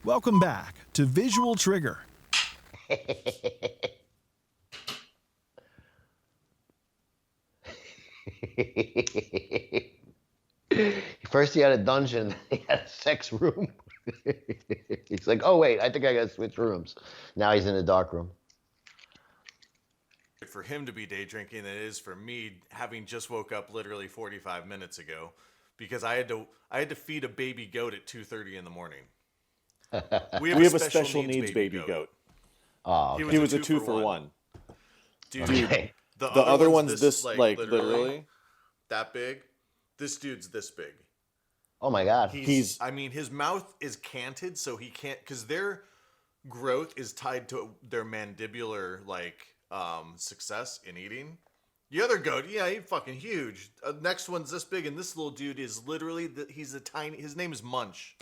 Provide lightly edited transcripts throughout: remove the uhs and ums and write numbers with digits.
Welcome back to Visual Trigger. First he had a dungeon, then he had a sex room. He's like, oh wait, I think I gotta switch rooms. Now he's in the dark room. For him to be day drinking than it is for me having just woke up literally 45 minutes ago because I had to feed a baby goat at 2:30 in the morning. We have a special needs baby goat. Oh, He was a two for one. Dude, okay. the other one's this like literally that big. This dude's this big. Oh my God. I mean, his mouth is canted, so he can't, because their growth is tied to their mandibular success in eating. The other goat, yeah, he's fucking huge. Next one's this big, and this little dude is literally he's a tiny. His name is Munch.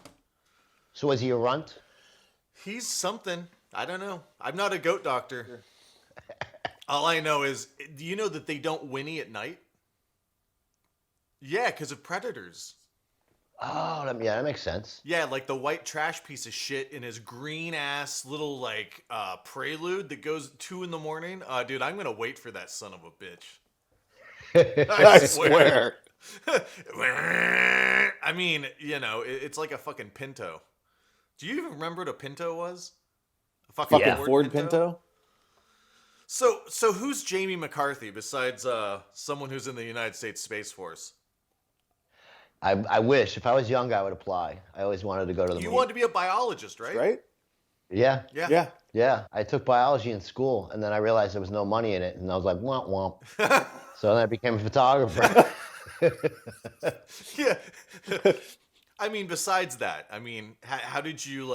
So is he a runt? He's something. I don't know. I'm not a goat doctor. All I know is, do you know that they don't whinny at night? Yeah, because of predators. Oh, that makes sense. Yeah, like the white trash piece of shit in his green ass little prelude that goes 2 a.m. Dude, I'm gonna wait for that son of a bitch. I swear. I mean, it's like a fucking Pinto. Do you even remember what a Pinto was? A fucking Ford Pinto? So who's Jamie McCarthy besides someone who's in the United States Space Force? I wish. If I was younger, I would apply. I always wanted to go to the You Marine. wanted to be a biologist, right? Right? Yeah. Yeah. I took biology in school, and then I realized there was no money in it, and I was like, womp womp. So then I became a photographer. Yeah. I mean, besides that, how did you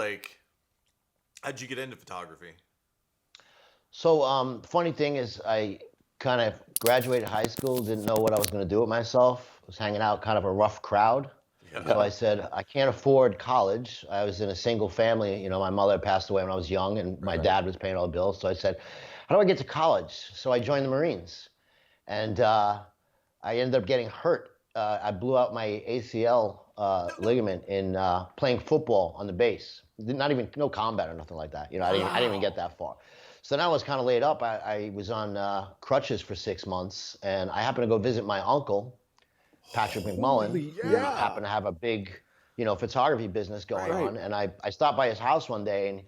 get into photography? So, funny thing is, I kind of graduated high school, didn't know what I was going to do with myself. Was hanging out kind of a rough crowd. Yeah. So I said, I can't afford college. I was in a single family. My mother passed away when I was young, and my dad was paying all the bills. So I said, how do I get to college? So I joined the Marines. And I ended up getting hurt. I blew out my ACL ligament in playing football on the base. Not even, no combat or nothing like that. I didn't even get that far. So then I was kind of laid up. I was on crutches for 6 months, and I happened to go visit my uncle, Patrick McMullen, who happened to have a big, photography business going on. And I stopped by his house one day, and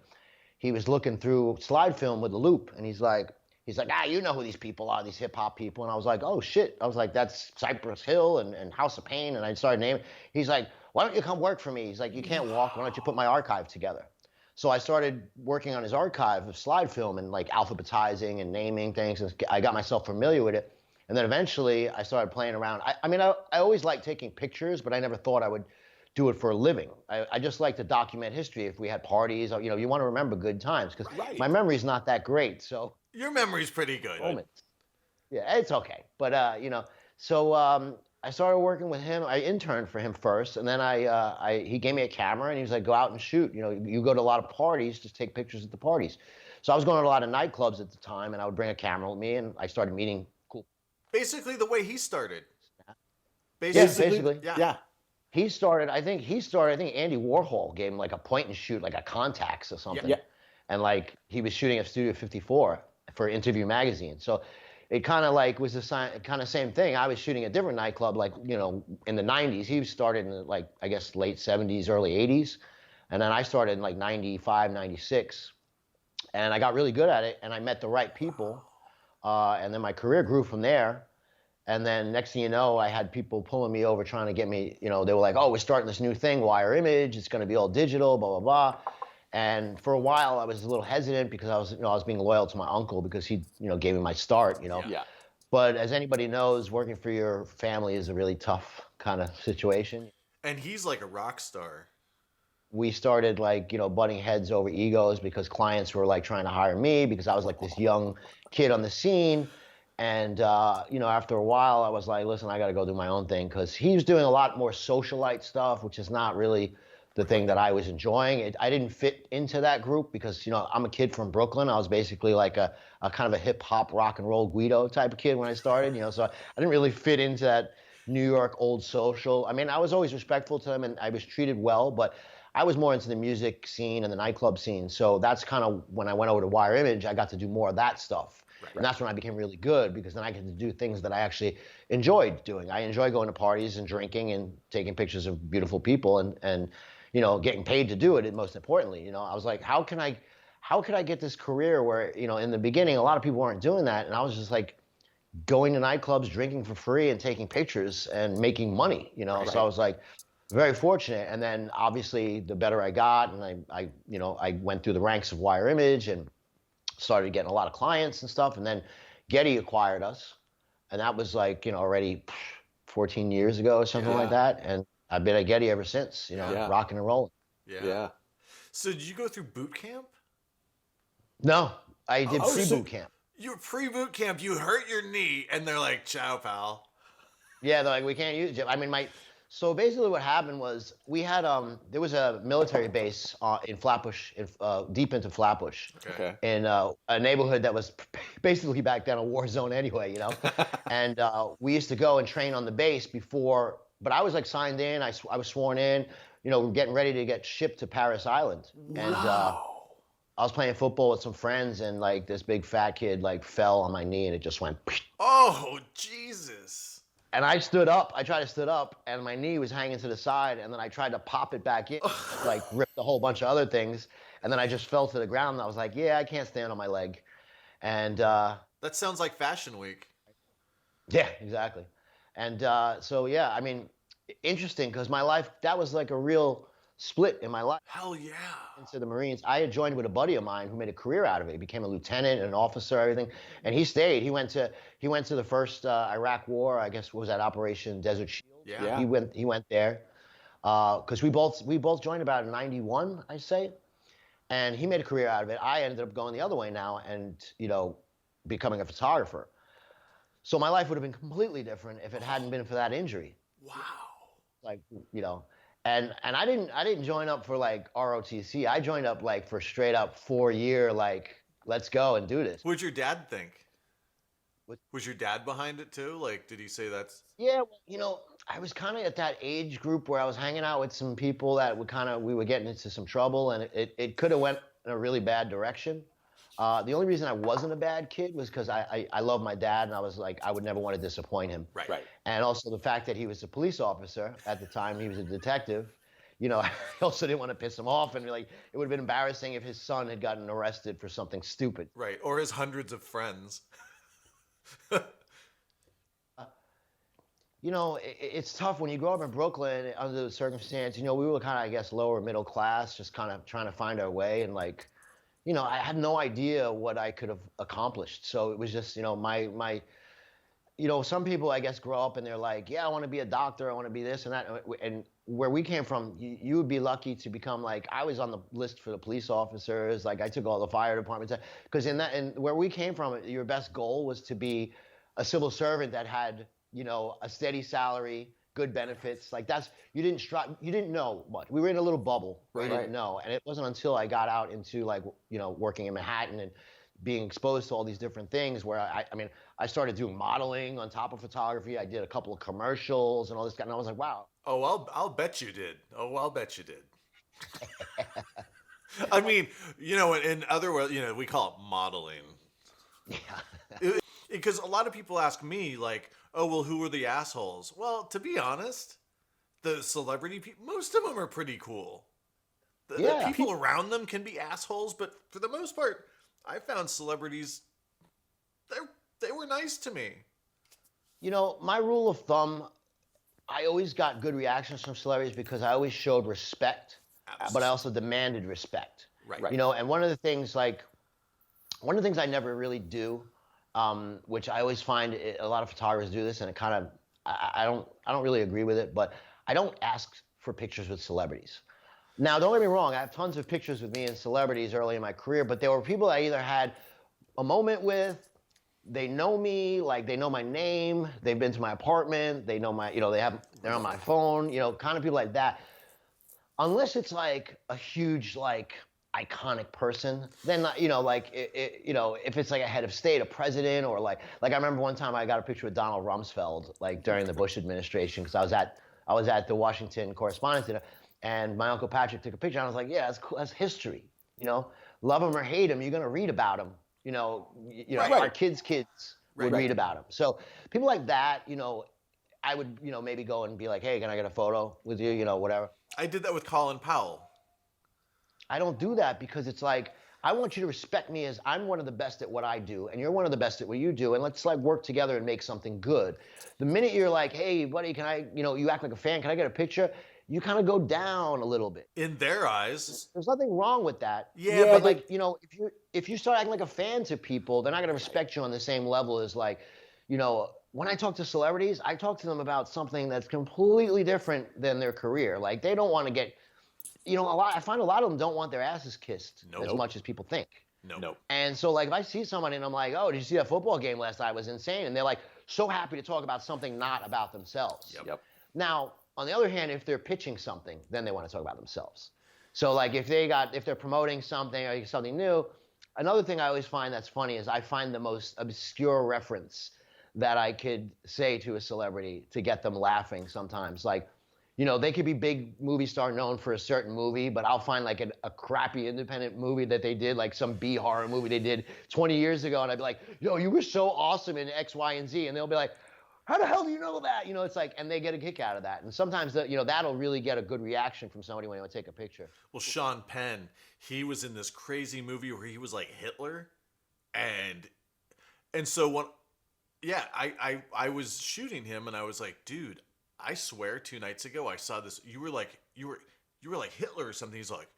he was looking through slide film with a loop, and he's like, you know who these people are, these hip hop people. And I was like, oh shit. I was like, that's Cypress Hill and House of Pain. And I started naming. He's like, why don't you come work for me? He's like, you can't walk. Why don't you put my archive together? So I started working on his archive of slide film and alphabetizing and naming things. And I got myself familiar with it. And then eventually I started playing around. I always liked taking pictures, but I never thought I would do it for a living. I just like to document history. If we had parties, or, you want to remember good times, because my memory's not that great. So your memory's pretty good. Moments. Yeah, it's okay. But so I started working with him. I interned for him first, and then he gave me a camera, and he was like, go out and shoot. You go to a lot of parties, just take pictures at the parties. So I was going to a lot of nightclubs at the time, and I would bring a camera with me, and I started meeting cool. Basically the way he started. Basically. Yeah. He started, I think Andy Warhol gave him a point and shoot, a Contax or something. Yeah. And he was shooting at Studio 54 for Interview magazine. So it kind of was the kind of same thing. I was shooting a different nightclub, in the 90s. He started in late 70s, early 80s. And then I started in 95, 96. And I got really good at it, and I met the right people. And then my career grew from there. And then next thing you know, I had people pulling me over trying to get me, they were like, oh, we're starting this new thing, Wire Image. It's going to be all digital, blah, blah, blah. And for a while, I was a little hesitant because I was being loyal to my uncle because he, gave me my start, Yeah. But as anybody knows, working for your family is a really tough kind of situation. And he's like a rock star. We started butting heads over egos because clients were trying to hire me because I was this young kid on the scene. And, after a while, I was like, listen, I got to go do my own thing because he was doing a lot more socialite stuff, which is not really the thing that I was enjoying. I didn't fit into that group because, I'm a kid from Brooklyn. I was basically a kind of a hip hop rock and roll Guido type of kid when I started, so I didn't really fit into that New York old social. I mean, I was always respectful to them and I was treated well, but I was more into the music scene and the nightclub scene. So that's kind of when I went over to Wire Image, I got to do more of that stuff. And that's when I became really good, because then I get to do things that I actually enjoyed doing. I enjoy going to parties and drinking and taking pictures of beautiful people and getting paid to do it. And most importantly, I was like, how could I get this career where, in the beginning, a lot of people weren't doing that. And I was just like going to nightclubs, drinking for free and taking pictures and making money, So I was like very fortunate. And then obviously the better I got, and I went through the ranks of Wire Image and started getting a lot of clients and stuff. And then Getty acquired us. And that was like, already 14 years ago or something like that. And I've been at Getty ever since, rocking and rolling. Yeah. So did you go through boot camp? No, I did pre-boot camp. You were pre-boot camp. You hurt your knee, and they're like, "Ciao, pal." Yeah, they're like, "We can't use it." I mean, So basically, what happened was we had there was a military base in Flatbush, deep into Flatbush, in a neighborhood that was basically back then a war zone anyway, And we used to go and train on the base before. But I was like signed in. I was sworn in. We're getting ready to get shipped to Paris Island, and I was playing football with some friends, and like this big fat kid like fell on my knee, and it just went. Oh, Jesus! And I stood up. I tried to stood up, and my knee was hanging to the side, and then I tried to pop it back in, like ripped a whole bunch of other things, and then I just fell to the ground. And I was like, "Yeah, I can't stand on my leg," and that sounds like Fashion Week. Yeah, exactly. And so yeah, I mean, interesting, because my life, that was like a real split in my life. Hell yeah. Into the Marines. I had joined with a buddy of mine who made a career out of it. He became a lieutenant and an officer, everything. And he stayed. He went to the first Iraq War, I guess, was that Operation Desert Shield. Yeah. He went there. Because we both joined about in 91, I'd say. And he made a career out of it. I ended up going the other way now and, becoming a photographer. So my life would have been completely different if it hadn't been for that injury. Wow. Like, and I didn't join up for like ROTC. I joined up like for straight up 4-year, like, let's go and do this. What'd your dad think? Was your dad behind it too? Like, did he say that's? Yeah, I was kind of at that age group where I was hanging out with some people that we were getting into some trouble, and it could have went in a really bad direction. The only reason I wasn't a bad kid was because I love my dad, and I was like, I would never want to disappoint him. Right. And also the fact that he was a police officer at the time, he was a detective. I also didn't want to piss him off, and like it would have been embarrassing if his son had gotten arrested for something stupid. Right, or his hundreds of friends. It's tough when you grow up in Brooklyn under the circumstance. We were kind of, I guess, lower middle class, just kind of trying to find our way, and like. I had no idea what I could have accomplished. So it was just, my some people, I guess, grow up and they're like, yeah, I want to be a doctor. I want to be this and that. And where we came from, you would be lucky to become like, I was on the list for the police officers. Like I took all the fire departments. Because and where we came from, your best goal was to be a civil servant that had, a steady salary, good benefits. Like you didn't know much. We were in a little bubble where you didn't know. And it wasn't until I got out into like, working in Manhattan and being exposed to all these different things where I started doing modeling on top of photography. I did a couple of commercials and all this kind, and I was like, wow. Oh, I'll bet you did. I'll bet you did. I mean, in other words, we call it modeling. Yeah. Because a lot of people ask me like, oh, well, who are the assholes? Well, to be honest, the celebrity people, most of them are pretty cool. The people around them can be assholes, but for the most part, I found celebrities, they were nice to me. My rule of thumb, I always got good reactions from celebrities because I always showed respect, but I also demanded respect. Right. And one of the things I never really do, which I always find a lot of photographers do this, and it kind of, I don't really agree with it, but I don't ask for pictures with celebrities. Now, don't get me wrong, I have tons of pictures with me and celebrities early in my career, but there were people I either had a moment with, they know me, like they know my name, they've been to my apartment, they know my, they're on my phone, kind of people like that. Unless it's like a huge, like, iconic person, then if it's like a head of state, a president, or like I remember one time I got a picture with Donald Rumsfeld like during the Bush administration because I was at the Washington Correspondents' Dinner, And my Uncle Patrick took a picture. And I was like, yeah, that's cool. That's history. You know, love him or hate him, you're going to read about him. You know, our kids' would read about him. So people like that, you know, I would, you know, maybe go and be like, hey, can I get a photo with you? You know, whatever. I did that with Colin Powell. I don't do that because it's like, I want you to respect me as I'm one of the best at what I do, and you're one of the best at what you do, and let's like work together and make something good. The minute you're like, hey, buddy, can I, you know, you act like a fan, can I get a picture? You kind of go down a little bit. In their eyes. There's nothing wrong with that. Yeah, but like, you know, if you start acting like a fan to people, they're not going to respect you on the same level as like, you know, when I talk to celebrities, I talk to them about something that's completely different than their career. Like they don't want to get, you know, I find a lot of them don't want their asses kissed as much as people think. No. And so like if I see somebody and I'm like, oh, did you see that football game last night? It was insane. And they're like so happy to talk about something not about themselves. Yep. Now, on the other hand, if they're pitching something, then they want to talk about themselves. So like if they're promoting something or something new, another thing I always find that's funny is I find the most obscure reference that I could say to a celebrity to get them laughing sometimes. Like, you know, they could be big movie star known for a certain movie, but I'll find like a crappy independent movie that they did, like some B horror movie they did 20 years ago. And I'd be like, yo, you were so awesome in X, Y, and Z. And they'll be like, how the hell do you know that? You know, it's like, and they get a kick out of that. And sometimes, you know, that'll really get a good reaction from somebody when they want to take a picture. Well, Sean Penn, he was in this crazy movie where he was like Hitler. And so when, I was shooting him and I was like, dude, I swear 2 nights ago I saw this. You were like Hitler or something. He's like,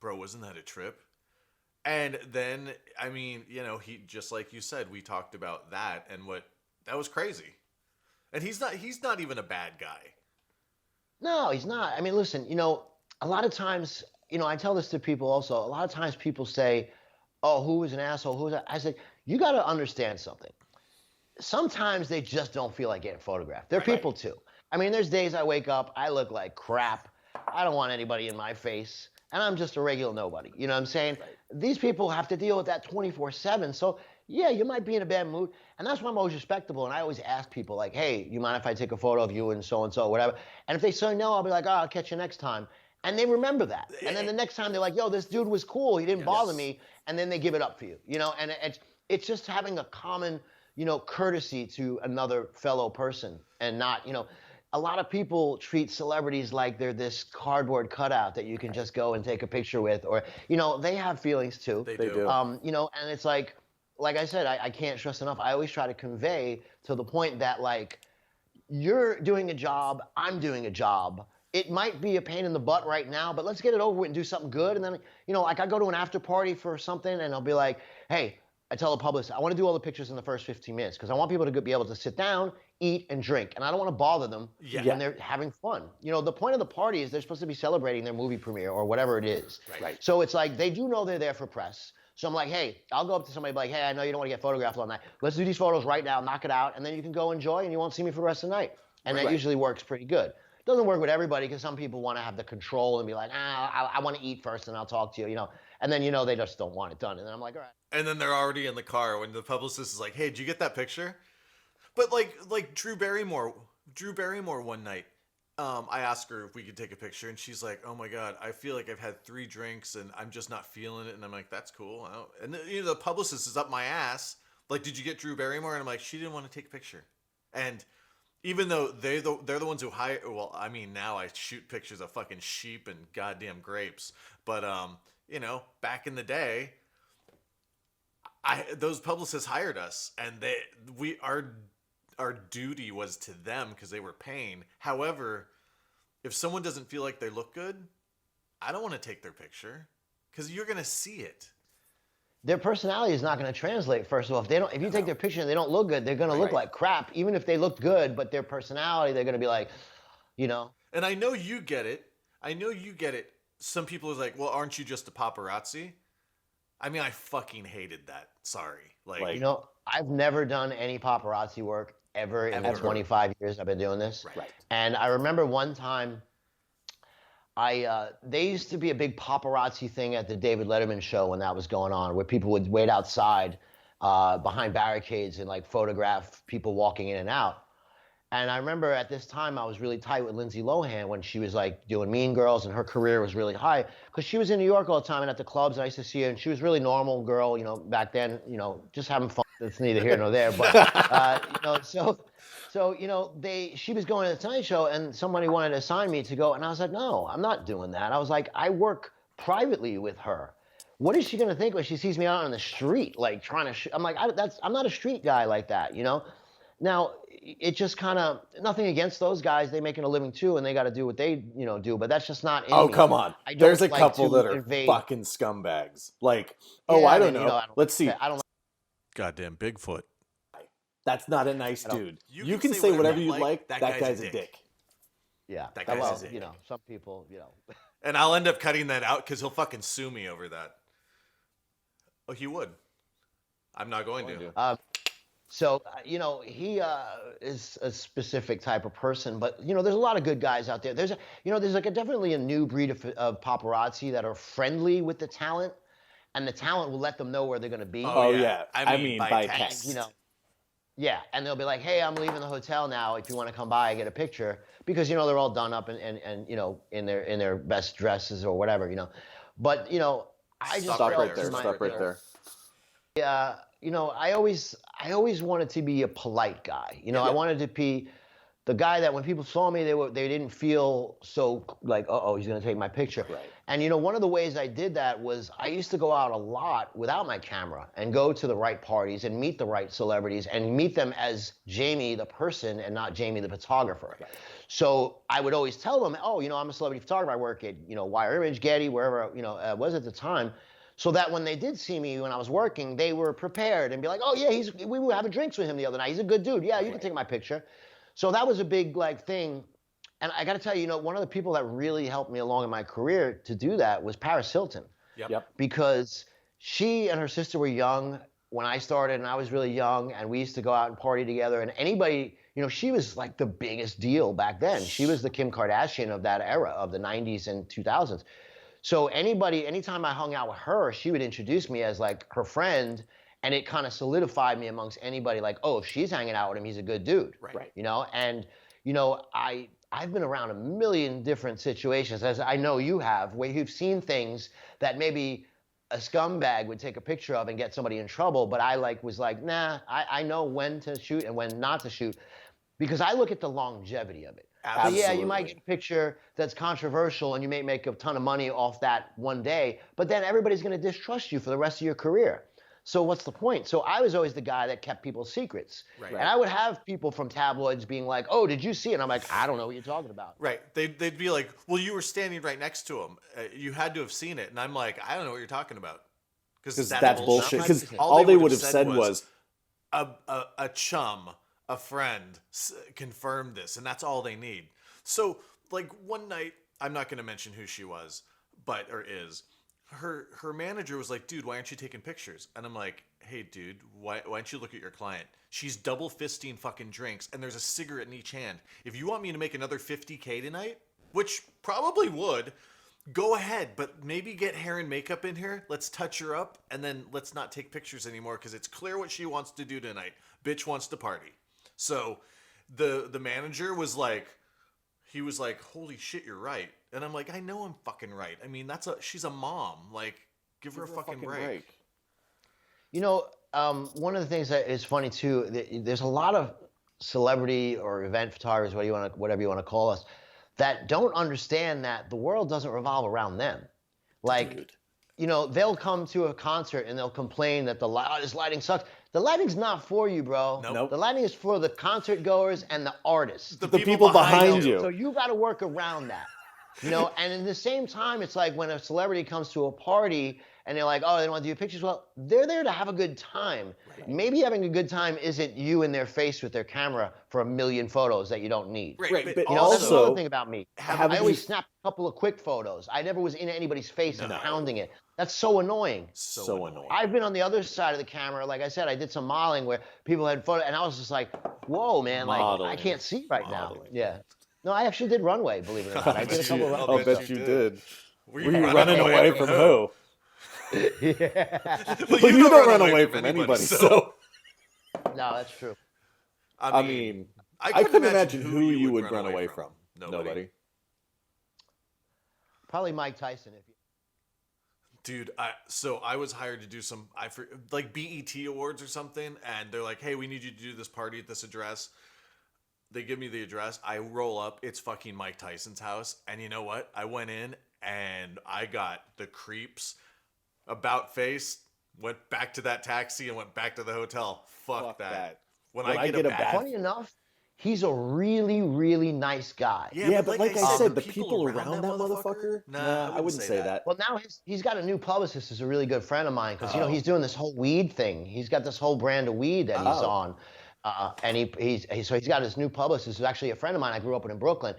bro, wasn't that a trip? And then, I mean, you know, he, just like you said, we talked about that and that was crazy. And he's not even a bad guy. No, he's not. I mean, listen, you know, a lot of times, you know, I tell this to people also, a lot of times people say, oh, who was an asshole? Who was that? I said, you got to understand something. Sometimes they just don't feel like getting photographed. They're people too. I mean, there's days I wake up, I look like crap. I don't want anybody in my face. And I'm just a regular nobody. You know what I'm saying? Right. These people have to deal with that 24/7. So, yeah, you might be in a bad mood. And that's why I'm always respectable. And I always ask people, like, hey, you mind if I take a photo of you and so, whatever? And if they say no, I'll be like, oh, I'll catch you next time. And they remember that. And then the next time they're like, yo, this dude was cool. He didn't bother me. And then they give it up for you. You know, and it's just having a common, you know, courtesy to another fellow person and not, you know, a lot of people treat celebrities like they're this cardboard cutout that you can just go and take a picture with, or, you know, they have feelings too. They do. You know, and it's like I said, I can't stress enough. I always try to convey to the point that, like, you're doing a job, I'm doing a job. It might be a pain in the butt right now, but let's get it over with and do something good. And then, you know, like I go to an after party for something and I'll be like, hey, I tell the publicist, I want to do all the pictures in the first 15 minutes because I want people to be able to sit down, eat, and drink. And I don't want to bother them when they're having fun. You know, the point of the party is they're supposed to be celebrating their movie premiere or whatever it is. Right. So it's like they do know they're there for press. So I'm like, hey, I'll go up to somebody and be like, hey, I know you don't want to get photographed all night. Let's do these photos right now, knock it out, and then you can go enjoy and you won't see me for the rest of the night. And that usually works pretty good. It doesn't work with everybody because some people want to have the control and be like, I want to eat first and I'll talk to you, you know. And then, you know, they just don't want it done. And then I'm like, all right. And then they're already in the car when the publicist is like, hey, did you get that picture? But like Drew Barrymore one night, I asked her if we could take a picture and she's like, oh my God, I feel like I've had 3 drinks and I'm just not feeling it. And I'm like, that's cool. And you know, the publicist is up my ass. Like, did you get Drew Barrymore? And I'm like, she didn't want to take a picture. And even though they're the ones who hire, well, I mean, now I shoot pictures of fucking sheep and goddamn grapes. But, you know, back in the day, those publicists hired us and our duty was to them because they were paying. However, if someone doesn't feel like they look good, I don't want to take their picture because you're going to see it. Their personality is not going to translate. First of all, if you take their picture and they don't look good, they're going to look like crap. Even if they look good, but their personality, they're going to be like, you know. And I know you get it. Some people are like, well, aren't you just a paparazzi? I mean, I fucking hated that. Sorry. Like, you know, I've never done any paparazzi work ever in the 25 years I've been doing this. Right. And I remember one time, they used to be a big paparazzi thing at the David Letterman show when that was going on, where people would wait outside behind barricades and like photograph people walking in and out. And I remember at this time I was really tight with Lindsay Lohan when she was like doing Mean Girls and her career was really high because she was in New York all the time and at the clubs and I used to see her and she was really normal girl, back then, just having fun. It's neither here nor there, but she was going to the Tonight Show and somebody wanted to assign me to go and I was like, no, I'm not doing that. I was like, I work privately with her. What is she gonna think when she sees me out on the street, like trying to? I'm like, I'm not a street guy like that, Now it just kind of nothing against those guys. They making a living too, and they got to do what they do. But that's just not. In me. Come on. There's a couple that are fucking scumbags. Like, I don't know. Let's see. I don't. Goddamn Bigfoot. That's not a nice dude. You can say whatever you like. That guy's a dick. Yeah. That guy's a dick. Some people, And I'll end up cutting that out because he'll fucking sue me over that. Oh, he would. I'm not going to. He is a specific type of person, but there's a lot of good guys out there. There's definitely a new breed of paparazzi that are friendly with the talent, and the talent will let them know where they're going to be. Oh yeah, I mean by text. Yeah, and they'll be like, "Hey, I'm leaving the hotel now. If you want to come by and get a picture," because they're all done up and in their best dresses or whatever, But I just stop right there. Yeah, I always wanted to be a polite guy. I wanted to be the guy that when people saw me, they didn't feel so like, he's gonna take my picture. Right. And one of the ways I did that was I used to go out a lot without my camera and go to the right parties and meet the right celebrities and meet them as Jamie the person and not Jamie the photographer. Right. So I would always tell them, I'm a celebrity photographer. I work at Wire Image, Getty, wherever I was at the time. So that when they did see me when I was working, they were prepared and be like, oh yeah, we were having drinks with him the other night. He's a good dude. Yeah, you can take my picture. So that was a big thing. And I got to tell you, one of the people that really helped me along in my career to do that was Paris Hilton. Yep. Because she and her sister were young when I started and I was really young and we used to go out and party together and anybody, she was like the biggest deal back then. She was the Kim Kardashian of that era of the 90s and 2000s. So anytime I hung out with her, she would introduce me as like her friend and it kind of solidified me amongst anybody like, if she's hanging out with him, he's a good dude. Right. And I've been around a million different situations, as I know you have, where you've seen things that maybe a scumbag would take a picture of and get somebody in trouble, but I was like, nah, I know when to shoot and when not to shoot because I look at the longevity of it. Absolutely. So yeah, you might get a picture that's controversial and you may make a ton of money off that one day, but then everybody's going to distrust you for the rest of your career. So what's the point? So I was always the guy that kept people's secrets. Right. And I would have people from tabloids being like, oh, did you see it? And I'm like, I don't know what you're talking about. Right. They'd be like, well, you were standing right next to him. You had to have seen it. And I'm like, I don't know what you're talking about. Because that's bullshit. Because all they would have said was a chum, a friend confirmed this. And that's all they need. So like one night, I'm not going to mention who she was, or is. Her manager was like, dude, why aren't you taking pictures? And I'm like, hey, dude, why don't you look at your client? She's double fisting fucking drinks, and there's a cigarette in each hand. If you want me to make another $50K tonight, which probably would, go ahead, but maybe get hair and makeup in here. Let's touch her up, and then let's not take pictures anymore because it's clear what she wants to do tonight. Bitch wants to party. So the manager was like, he was like, holy shit, you're right. And I'm like, I know I'm fucking right. I mean, she's a mom. Like, give her a fucking break. One of the things that is funny too, there's a lot of celebrity or event photographers, whatever you want to call us, that don't understand that the world doesn't revolve around them. Like, Dude. They'll come to a concert and they'll complain that this lighting sucks. The lighting's not for you, bro. Nope. The lighting is for the concert goers and the artists. The people behind you. So you got to work around that. And at the same time, it's like when a celebrity comes to a party and they're like, oh, they don't want to do pictures. Well, they're there to have a good time. Right. Maybe having a good time isn't you in their face with their camera for a million photos that you don't need. Right. But That's another thing about me. I always you... snap a couple of quick photos. I never was in anybody's face and pounding it. That's so annoying. So annoying. I've been on the other side of the camera. Like I said, I did some modeling where people had photos, and I was just like, whoa, man, modeling. I can't see right now. Yeah. No, I actually did runway, believe it or not. I did a couple of runways. I'll bet you did. Were you running away from who? Yeah. Well, you don't run away from anybody, so. No, that's true. I mean, I couldn't imagine who you would run away from. Nobody. Probably Mike Tyson. Dude, I was hired to do some like BET awards or something, and they're like, "Hey, we need you to do this party at this address." They give me the address. I roll up. It's fucking Mike Tyson's house, and you know what? I went in and I got the creeps. About face. Went back to that taxi and went back to the hotel. Fuck that. When I get a bad... Funny enough, he's a really, really nice guy. Yeah, but like I said, the people around that motherfucker? Nah, I wouldn't say that. Well, now he's got a new publicist who's a really good friend of mine because, he's doing this whole weed thing. He's got this whole brand of weed that he's on. And he's got his new publicist who's actually a friend of mine. I grew up with in Brooklyn.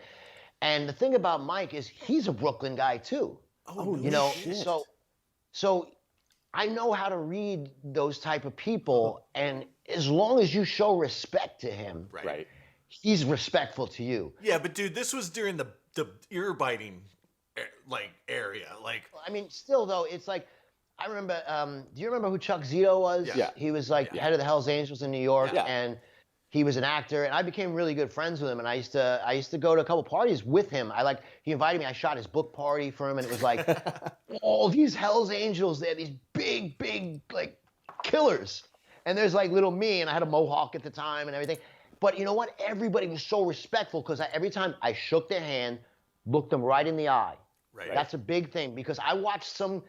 And the thing about Mike is he's a Brooklyn guy, too. Shit. So I know how to read those type of people, and as long as you show respect to him, right, he's respectful to you. Yeah, but dude, this was during the ear biting area. I mean, still though, it's like I remember. Do you remember who Chuck Zito was? Yeah. He was head of the Hells Angels in New York, and he was an actor, and I became really good friends with him. And I used to go to a couple parties with him. He invited me. I shot his book party for him, and it was like all these Hells Angels. They're these big like killers, and there's like little me, and I had a mohawk at the time and everything. But you know what? Everybody was so respectful because every time I shook their hand, looked them right in the eye. Right. That's a big thing because I watched some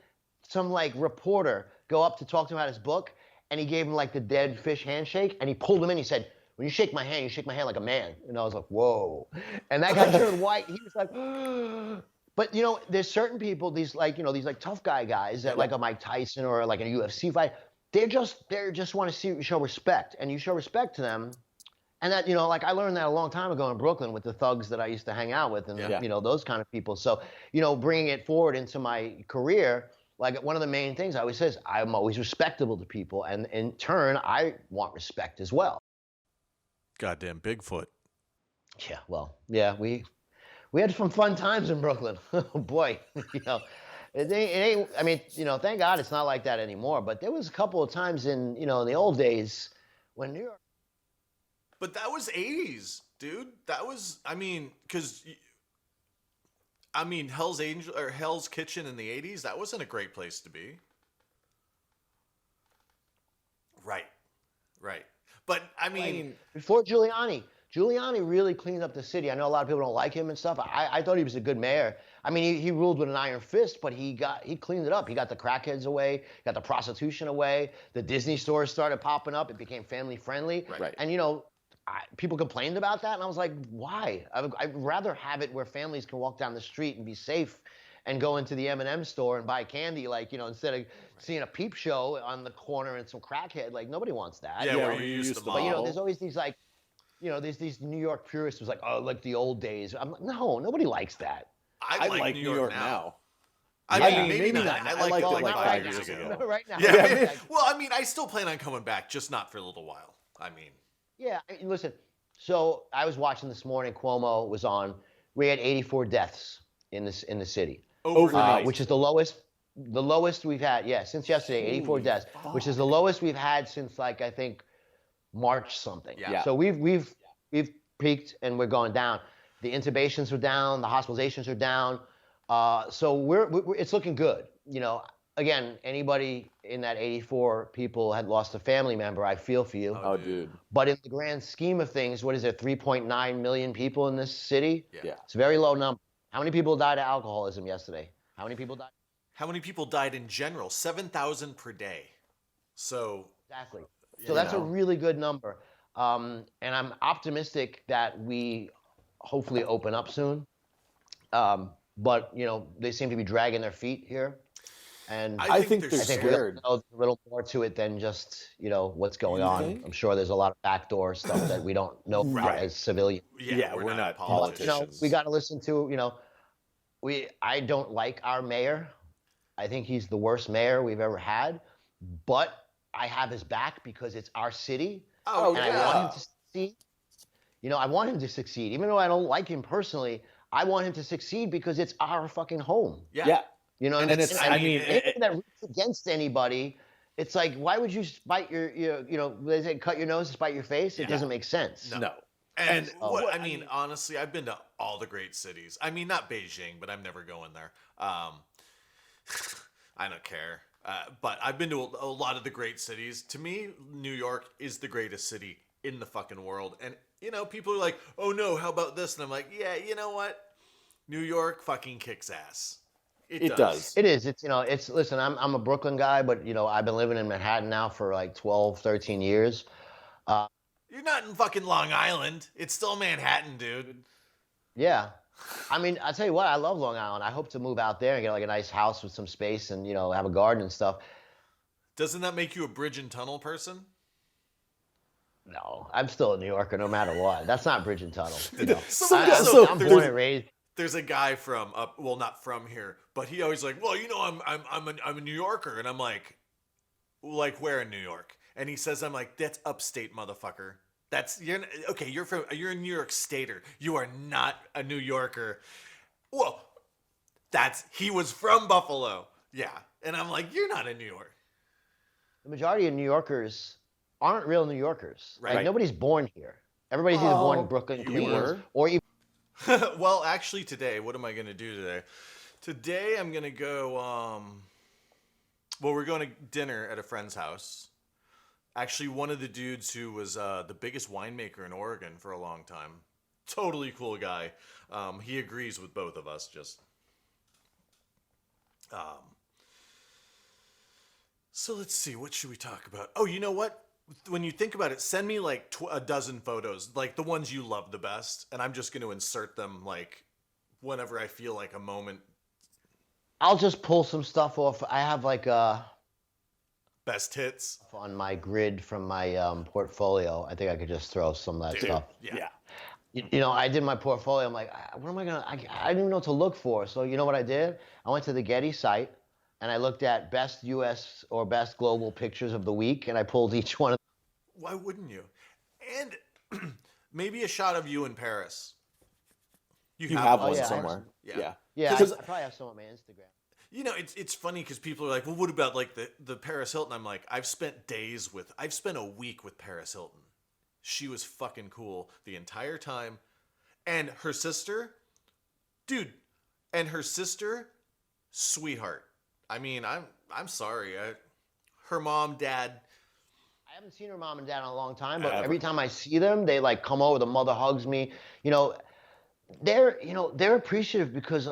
like reporter go up to talk to him about his book, and he gave him like the dead fish handshake, and he pulled him in. He said, "When you shake my hand, you shake my hand like a man." And I was like, whoa. And that guy turned white. He was like, but there's certain people, these tough guys that like a Mike Tyson or like a UFC fight, they just want to show respect, and you show respect to them. And that, I learned that a long time ago in Brooklyn with the thugs that I used to hang out with and, those kind of people. So, bringing it forward into my career, like one of the main things I always say is I'm always respectable to people. And in turn, I want respect as well. Goddamn Bigfoot. Yeah, well, yeah, we had some fun times in Brooklyn. Oh boy, it ain't. I mean, thank God it's not like that anymore. But there was a couple of times in the old days when New York. But that was 80s, dude. That was, Hell's Kitchen in the 80s. That wasn't a great place to be. Right. But before Giuliani really cleaned up the city. I know a lot of people don't like him and stuff. I thought he was a good mayor. I mean, he ruled with an iron fist, but he cleaned it up. He got the crackheads away, got the prostitution away. The Disney stores started popping up. It became family friendly. Right. And people complained about that, and I was like, why? I'd rather have it where families can walk down the street and be safe and go into the M&M store and buy candy, instead of seeing a peep show on the corner and some crackhead. Like, nobody wants that. Yeah, where you used to But, there's always these, there's these New York purists who's like, oh, like the old days. I'm like, no, nobody likes that. I like New York now. Maybe not. I liked it like 5 years ago. Right now. Yeah. Well, I still plan on coming back, just not for a little while. Yeah, listen. So I was watching this morning. Cuomo was on. We had 84 deaths in the city, overnight, which is the lowest we've had. Yeah, since yesterday, 84 deaths, which is the lowest we've had since I think March something. Yeah. So we've peaked and we're going down. The intubations are down. The hospitalizations are down. So we're it's looking good. Again, anybody in that 84 people had lost a family member, I feel for you. Oh, dude. But in the grand scheme of things, what is it, 3.9 million people in this city? Yeah. It's a very low number. How many people died of alcoholism yesterday? How many people died? How many people died in general? 7,000 per day. So. Exactly. So that's a really good number. And I'm optimistic that we hopefully open up soon. But, they seem to be dragging their feet here. And I think they're scared. There's a little more to it than just, what's going on. I'm sure there's a lot of backdoor stuff that we don't know as civilians. Yeah, we're not politicians. We got to listen to, I don't like our mayor. I think he's the worst mayor we've ever had. But I have his back because it's our city. Oh, and yeah. I want him to succeed. I want him to succeed. Even though I don't like him personally, I want him to succeed because it's our fucking home. Yeah. And anything that roots against anybody, it's like, why would you bite they say cut your nose to spite your face? It doesn't make sense. No. And I mean, honestly, I've been to all the great cities. I mean, not Beijing, but I'm never going there. I don't care. But I've been to a lot of the great cities. To me, New York is the greatest city in the fucking world. And, people are like, oh no, how about this? And I'm like, yeah, you know what? New York fucking kicks ass. It does. It is. Listen, I'm a Brooklyn guy, but, I've been living in Manhattan now for like 12, 13 years. You're not in fucking Long Island. It's still Manhattan, dude. Yeah. I mean, I'll tell you what, I love Long Island. I hope to move out there and get like a nice house with some space and, have a garden and stuff. Doesn't that make you a bridge and tunnel person? No, I'm still a New Yorker no matter what. That's not bridge and tunnel. I'm born and raised. There's a guy from not from here, but he always like, well, I'm a New Yorker, and I'm like where in New York? And he says, I'm like, that's upstate, motherfucker. You're a New York Stater. You are not a New Yorker. Well, he was from Buffalo. Yeah. And I'm like, you're not in New York. The majority of New Yorkers aren't real New Yorkers. Right. Like, nobody's born here. Everybody's either born in Brooklyn, Queens, or even. Well, actually today, what am I going to do today? Today I'm going to go, we're going to dinner at a friend's house. Actually, one of the dudes who was the biggest winemaker in Oregon for a long time. Totally cool guy. He agrees with both of us. So let's see. What should we talk about? Oh, you know what? When you think about it, send me like a dozen photos, like the ones you love the best, and I'm just going to insert them like whenever I feel like a moment. I'll just pull some stuff off. I have like best hits on my grid from my portfolio. I think I could just throw some of that stuff. Yeah. I did my portfolio. I'm like, what am I gonna? I didn't even know what to look for. So you know what I did? I went to the Getty site and I looked at best U.S. or best global pictures of the week, and I pulled each one. Why wouldn't you? And maybe a shot of you in Paris. You have one somewhere. Yeah. I probably have some on my Instagram. It's funny because people are like, well, what about like the Paris Hilton? I'm like, I've spent a week with Paris Hilton. She was fucking cool the entire time. And her sister, sweetheart. I mean, I'm sorry. Her mom, dad. I haven't seen her mom and dad in a long time, but every time I see them, they like come over, the mother hugs me. They're appreciative because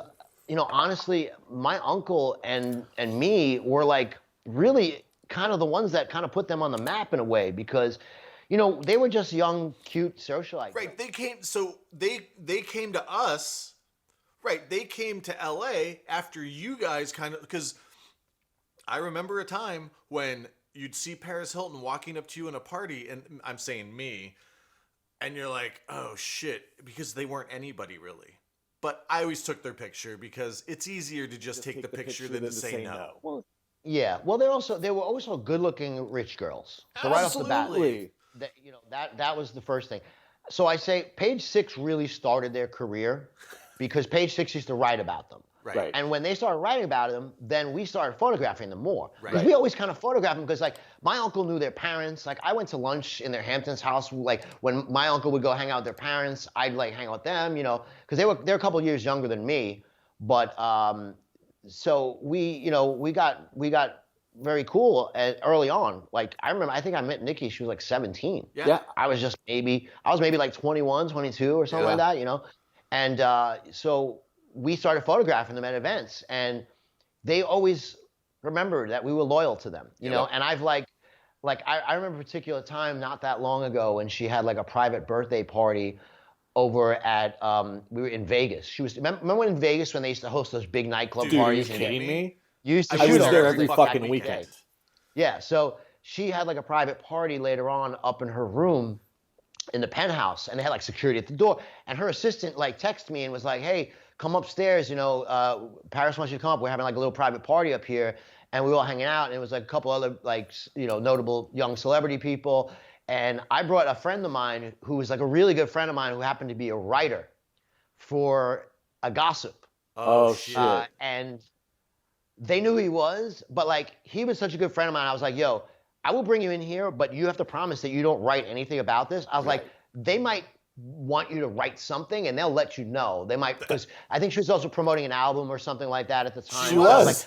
honestly, my uncle and me were like really kind of the ones that kind of put them on the map in a way because, they were just young, cute socialites. Right. They came to us. Right. They came to LA after you guys because I remember a time when you'd see Paris Hilton walking up to you in a party, and I'm saying me, and you're like, oh shit, because they weren't anybody really. But I always took their picture because it's easier to just take the picture than to say no. Well, yeah. Well, they were also good-looking rich girls. So right off the bat, that was the first thing. So I say Page Six really started their career because Page Six used to write about them. Right. And when they started writing about them, then we started photographing them more. Because Right. we always kind of photographed them because, like, my uncle knew their parents. Like, I went to lunch in their Hamptons house. Like, when my uncle would go hang out with their parents, I'd, like, hang out with them, because they're a couple of years younger than me. But so we got very cool early on. Like, I think I met Nikki. She was, like, 17. Yeah. I was maybe like 21, 22 or something like that, And so we started photographing them at events, and they always remembered that we were loyal to them, know. And I've I remember a particular time not that long ago when she had like a private birthday party over at we were in Vegas. Remember when in Vegas when they used to host those big nightclub parties? Are you kidding me? You used to I shoot was there every every fucking weekend. Yeah, so she had like a private party later on up in her room in the penthouse, and they had like security at the door, and her assistant like texted me and was like, hey, come upstairs, Paris wants you to come up. We're having like a little private party up here. And we were all hanging out, and it was like a couple other notable young celebrity people. And I brought a friend of mine who was like a really good friend of mine who happened to be a writer for a gossip. Oh shit. And they knew who he was, but like he was such a good friend of mine. I was like, yo, I will bring you in here, but you have to promise that you don't write anything about this. I was like, they might want you to write something, and they'll let you know. They might, because I think she was also promoting an album or something like that at the time. She was. Like,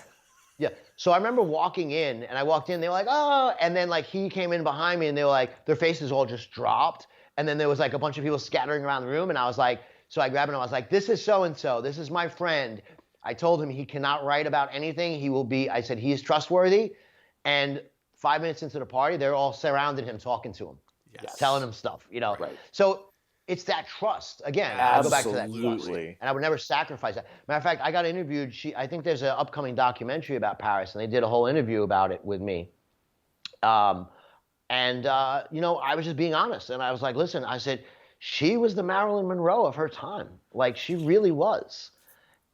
yeah. So I remember walking in, and I walked in, they were like, oh, and then like he came in behind me, and they were like, their faces all just dropped, and then there was like a bunch of people scattering around the room, and I was like, so I grabbed him, I was like, this is so-and-so, this is my friend. I told him he cannot write about anything. I said, he is trustworthy. And 5 minutes into the party, they're all surrounding him, talking to him, telling him stuff, Right. So it's that trust. Again, I go back to that trust. And I would never sacrifice that. Matter of fact, I got interviewed. I think there's an upcoming documentary about Paris, and they did a whole interview about it with me. I was just being honest. And I was like, listen, I said, she was the Marilyn Monroe of her time. Like, she really was.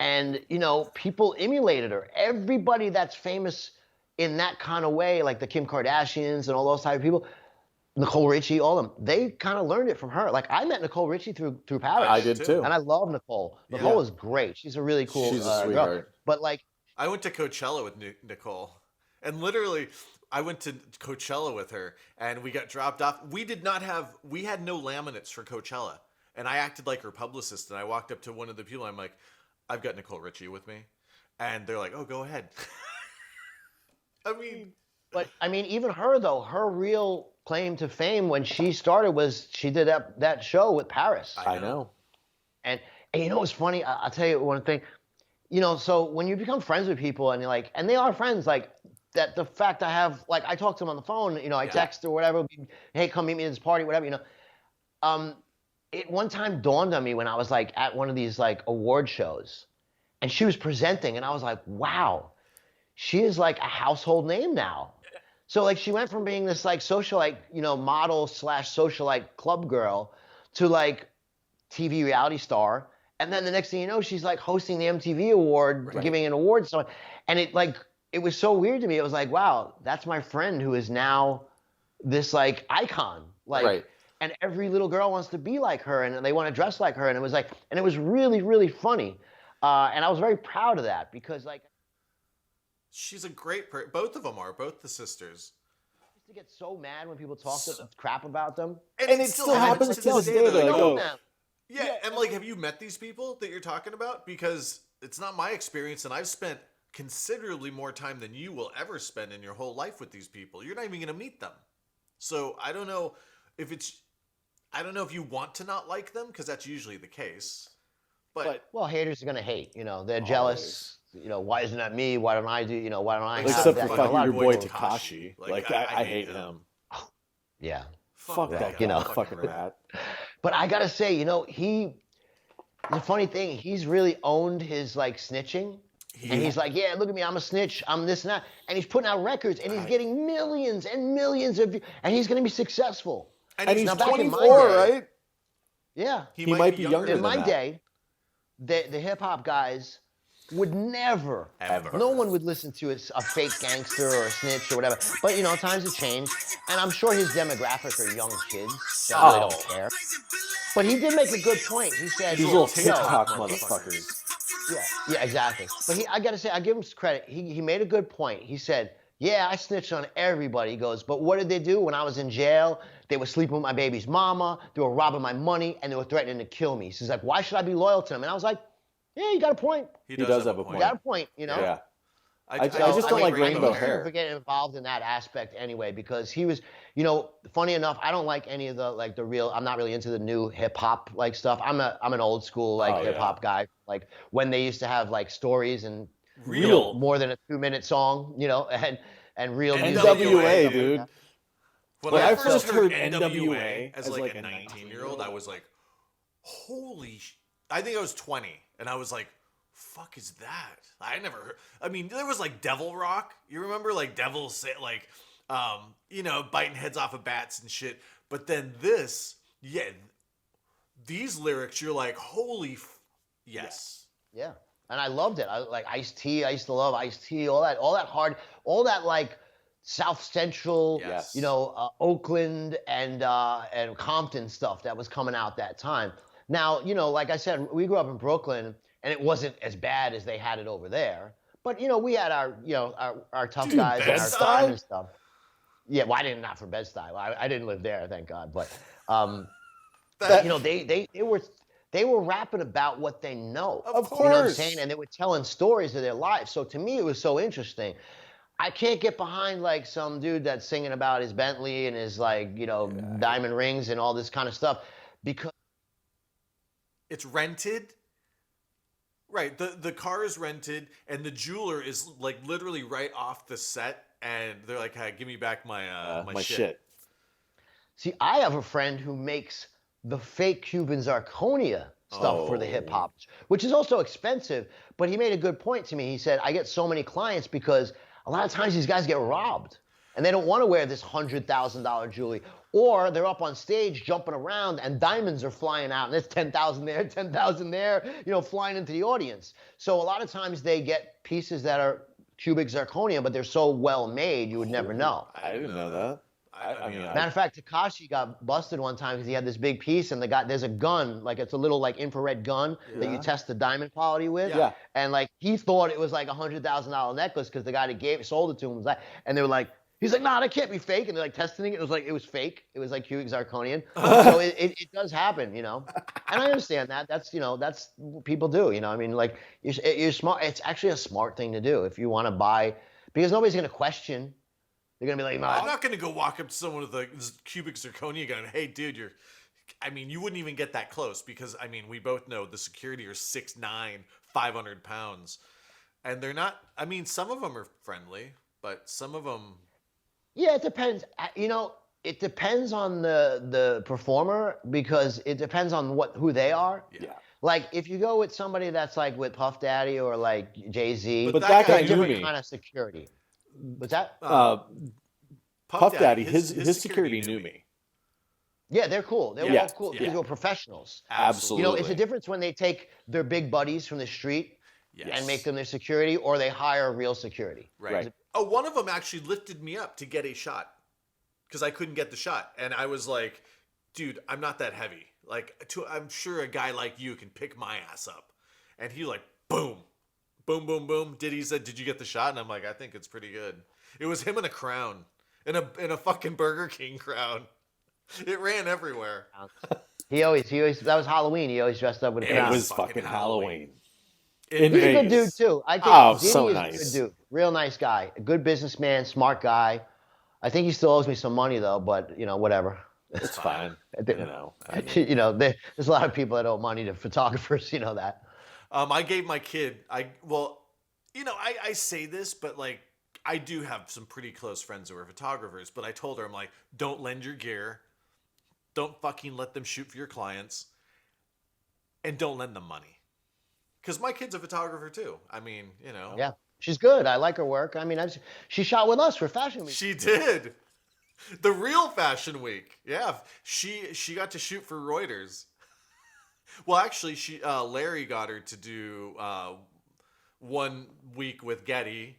And, people emulated her. Everybody that's famous in that kind of way, like the Kim Kardashians and all those type of people, Nicole Richie, all of them, they kind of learned it from her. Like, I met Nicole Richie through Paris. I did too. And I love Nicole. Nicole is great. She's a really cool She's a sweetheart. girl. But like, I went to Coachella with Nicole. And literally, I went to Coachella with her, and we got dropped off. We had no laminates for Coachella. And I acted like her publicist, and I walked up to one of the people, and I'm like, I've got Nicole Richie with me. And they're like, oh, go ahead. But even her though, her real claim to fame when she started was she did that show with Paris. I know. And what's funny? I'll tell you one thing. So when you become friends with people and you're like, and they are friends, like that, the fact I talk to them on the phone, I text or whatever, hey, come meet me at this party, whatever, it one time dawned on me when I was like at one of these like award shows, and she was presenting, and I was like, wow, she is like a household name now. So like she went from being this like socialite, model / socialite club girl to like TV reality star. And then the next thing you know, she's like hosting the MTV award, giving an award. So, and it was so weird to me. It was like, wow, that's my friend who is now this like icon. Like, and every little girl wants to be like her, and they want to dress like her. And it was like, and it was really, really funny. And I was very proud of that because like, she's a great both of them are, both the sisters. I used to get so mad when people talk crap about them. And it still happens to this day. Yeah, and like, have you met these people that you're talking about? Because it's not my experience, and I've spent considerably more time than you will ever spend in your whole life with these people. You're not even going to meet them. So I don't know if you want to not like them, because that's usually the case. But well, haters are going to hate. They're jealous. Why isn't that me? Why don't I do? Why don't I? Except for fucking your boy Tekashi. Like I hate him. Yeah. Fuck that fucking rat. But I gotta say, the funny thing, he's really owned his like snitching. And he's like, yeah, look at me, I'm a snitch, I'm this and that. And he's putting out records, and he's getting millions and millions of views, and he's gonna be successful. And he's 24, right? Yeah. He might be younger than that. In my day, the hip-hop guys would never, ever. No one would listen to a fake gangster or a snitch or whatever. But, times have changed. And I'm sure his demographic are young kids that really don't care. But he did make a good point. He said, these little TikTok motherfuckers. Yeah, exactly. But I got to say, I give him credit. He made a good point. He said, yeah, I snitched on everybody. He goes, but what did they do when I was in jail? They were sleeping with my baby's mama. They were robbing my money, and they were threatening to kill me. So he's like, why should I be loyal to them? And I was like, yeah, you got a point. He does have a point. You got a point, Yeah. I just don't like rainbow hair. For getting involved in that aspect anyway, because he was, funny enough, I don't like any of the real. I'm not really into the new hip hop like stuff. I'm an old school hip hop guy. Like when they used to have like stories and real more than a 2-minute song, and real NWA, dude. When I first heard NWA as like a 19-year-old, I was like, holy. I think I was 20, and I was like, fuck is that? I never heard. I mean, there was like Devil Rock. You remember like Devil say like, biting heads off of bats and shit. But then these lyrics, you're like, holy, yes. Yeah, and I loved it. I like Ice-T. I used to love Ice-T. All that hard, all that like South Central, Oakland and Compton stuff that was coming out that time. Now, like I said, we grew up in Brooklyn, and it wasn't as bad as they had it over there. But, we had our tough guys and our time and stuff. Yeah, well, I didn't, not for Bed-Stuy. I didn't live there, thank God. But They were rapping about what they know. Of course. You know what I'm saying? And they were telling stories of their life. So to me, it was so interesting. I can't get behind like some dude that's singing about his Bentley and his diamond rings and all this kind of stuff because it's rented. Right. The car is rented and the jeweler is like literally right off the set and they're like, "Hey, give me back my shit." See, I have a friend who makes the fake Cuban zirconia stuff for the hip hops, which is also expensive, but he made a good point to me. He said, I get so many clients because a lot of times these guys get robbed and they don't want to wear this $100,000 jewelry, or they're up on stage jumping around and diamonds are flying out and there's 10,000 there, 10,000 there, flying into the audience. So a lot of times they get pieces that are cubic zirconia, but they're so well made, you would never know. I didn't know that. Matter of fact, Tekashi got busted one time because he had this big piece, and there's a gun, like it's a little like infrared gun that you test the diamond quality with. Yeah. And like he thought it was like $100,000 necklace because the guy that sold it to him was like, and they were like, he's like, nah, that can't be fake. And they're like testing it. It was fake. It was like cubic zirconian. So it does happen, And I understand that. That's what people do. I mean, like you're smart. It's actually a smart thing to do if you want to buy, because nobody's gonna question. They're going to be like, I'm not going to go walk up to someone with a cubic zirconia gun. Hey, dude, you wouldn't even get that close because, we both know the security are 6'9", 500 pounds. And they're not, some of them are friendly, but some of them. Yeah, it depends. It depends on the performer because it depends on who they are. Yeah. Like if you go with somebody that's like with Puff Daddy or like Jay-Z, but that guy knew different me. kind of security. What's that? Puff Daddy, his security knew me. Yeah, they're cool. They're all cool because they're professionals. Absolutely. It's a difference when they take their big buddies from the street and make them their security, or they hire real security. Right. Oh, one of them actually lifted me up to get a shot because I couldn't get the shot. And I was like, dude, I'm not that heavy. Like, I'm sure a guy like you can pick my ass up. And he like, boom. Boom, boom, boom. He said, did you get the shot? And I'm like, I think it's pretty good. It was him in a crown. In a fucking Burger King crown. It ran everywhere. He always that was Halloween. He always dressed up with a crown. It was fucking Halloween. He's a good dude too. I think so is nice. A good dude. Real nice guy. A good businessman, smart guy. I think he still owes me some money though, but whatever. It's fine. There's a lot of people that owe money to photographers, that. I gave my kid I say this, but like I do have some pretty close friends who are photographers, but I told her, I'm like, don't lend your gear. Don't fucking let them shoot for your clients. And don't lend them money. Because my kid's a photographer too. Yeah, she's good. I like her work. She shot with us for Fashion Week. She did. The real Fashion Week. Yeah. She got to shoot for Reuters. Well, actually, Larry got her to do 1 week with Getty.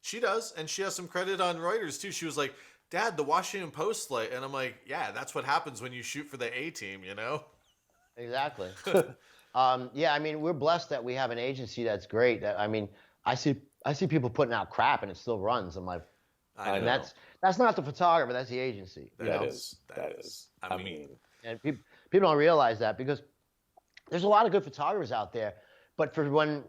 She does, and she has some credit on Reuters too. She was like, Dad, the Washington Post and I'm like, yeah, that's what happens when you shoot for the A team, Exactly. We're blessed that we have an agency that's great. I see people putting out crap and it still runs. I'm like, and that's not the photographer, that's the agency. That is. And people don't realize that because there's a lot of good photographers out there, but for one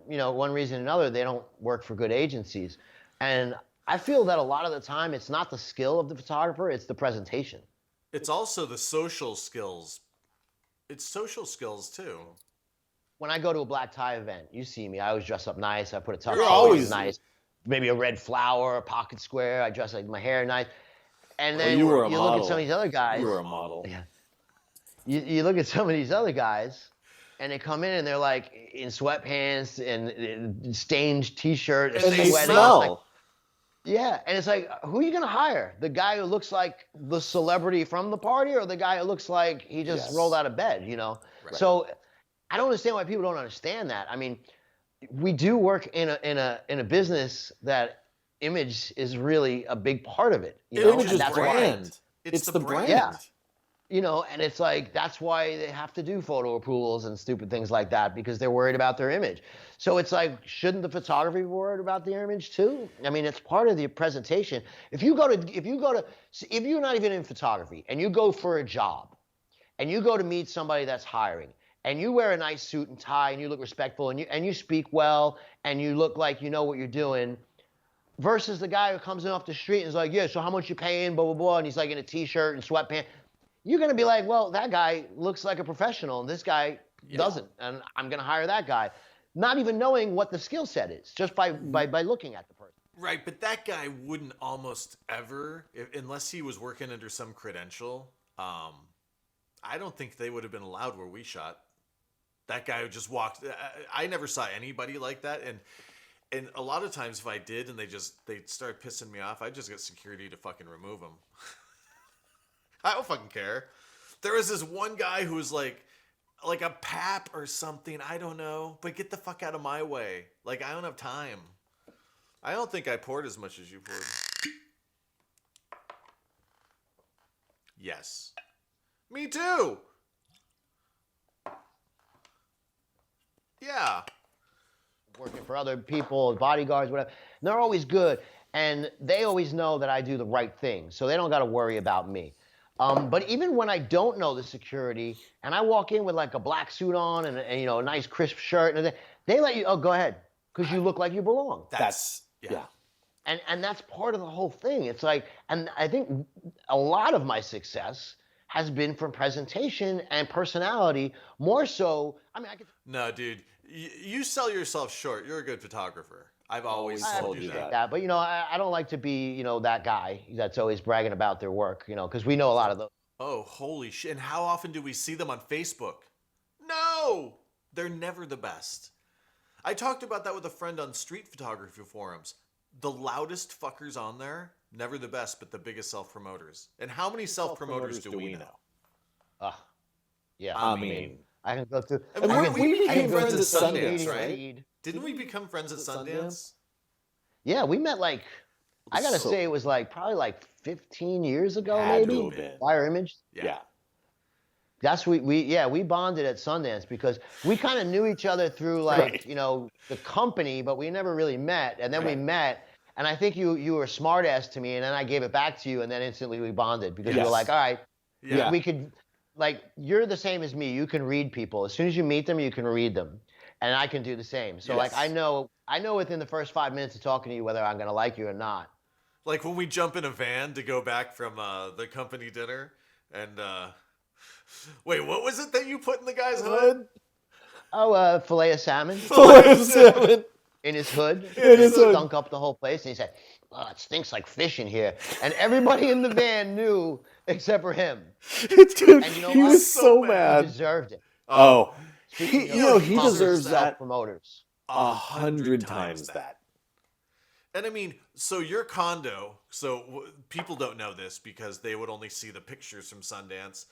reason or another, they don't work for good agencies. And I feel that a lot of the time, it's not the skill of the photographer, it's the presentation. It's also the social skills. It's social skills, too. When I go to a black tie event, you see me, I always dress up nice. I put a tuck You're always nice. Maybe a red flower, a pocket square. I dress like my hair nice. And then you look at some of these other guys. You were a model. Yeah. You look at some of these other guys, and they come in and they're like in sweatpants and stained T-shirt. And they smell. Yeah, and it's like, who are you going to hire? The guy who looks like the celebrity from the party or the guy who looks like he just rolled out of bed, Right. So I don't understand why people don't understand that. We do work in a business that image is really a big part of it. Image is brand. It's the brand. Yeah. And it's like, that's why they have to do photo approvals and stupid things like that because they're worried about their image. So it's like, shouldn't the photography be worried about their image too? It's part of the presentation. If you're not even in photography and you go for a job and you go to meet somebody that's hiring, and you wear a nice suit and tie, and you look respectful, and you speak well, and you look like you know what you're doing, versus the guy who comes in off the street and is like, yeah, so how much you paying, blah, blah, blah, and he's like in a T-shirt and sweatpants. You're going to be like, well, that guy looks like a professional, and this guy doesn't, and I'm going to hire that guy. Not even knowing what the skill set is, just by looking at the person. Right, but that guy wouldn't almost ever, unless he was working under some credential, I don't think they would have been allowed where we shot. That guy who just walked, I never saw anybody like that, and a lot of times if I did and they start pissing me off, I'd just get security to fucking remove them. I don't fucking care. There was this one guy who was like a pap or something, I don't know, but get the fuck out of my way. Like, I don't have time. I don't think I poured as much as you poured. Yes. Me too. Yeah. Working for other people, bodyguards, whatever. They're always good, and they always know that I do the right thing, so they don't got to worry about me. But even when I don't know the security, and I walk in with like a black suit on and a nice crisp shirt, and they let you, go ahead, because you look like you belong. That's yeah. And that's part of the whole thing. It's like, and I think a lot of my success has been from presentation and personality, more so. I mean, No, dude, you sell yourself short. You're a good photographer. I've always told you that. But I don't like to be that guy that's always bragging about their work, because we know a lot of those. Oh, holy shit! And how often do we see them on Facebook? No, they're never the best. I talked about that with a friend on street photography forums. The loudest fuckers on there, never the best, but the biggest self-promoters. And how many self-promoters do we know? Yeah. I mean, I can go through. We became friends at Sundance, right? Didn't we become friends at Sundance? Yeah, we met I gotta say it was probably 15 years ago, maybe. Fire Image. Yeah. That's we bonded at Sundance because we kind of knew each other through the company, but we never really met. And then we met, and I think you were a smart ass to me, and then I gave it back to you, and then instantly we bonded because you were like, all right, we could, you're the same as me. You can read people. As soon as you meet them, you can read them. And I can do the same. So I know within the first 5 minutes of talking to you whether I'm gonna like you or not. Like when we jump in a van to go back from the company dinner, and wait, what was it that you put in the guy's hood? Oh, fillet of salmon. Fillet of salmon in his hood. In his hood. Stunk up the whole place, and he said, "Oh, it stinks like fish in here." And everybody in the van knew except for him. Dude, and he was so mad. He deserved it. Oh. He deserves that promoters 100 times that. And I mean, so your condo, people don't know this because they would only see the pictures from Sundance.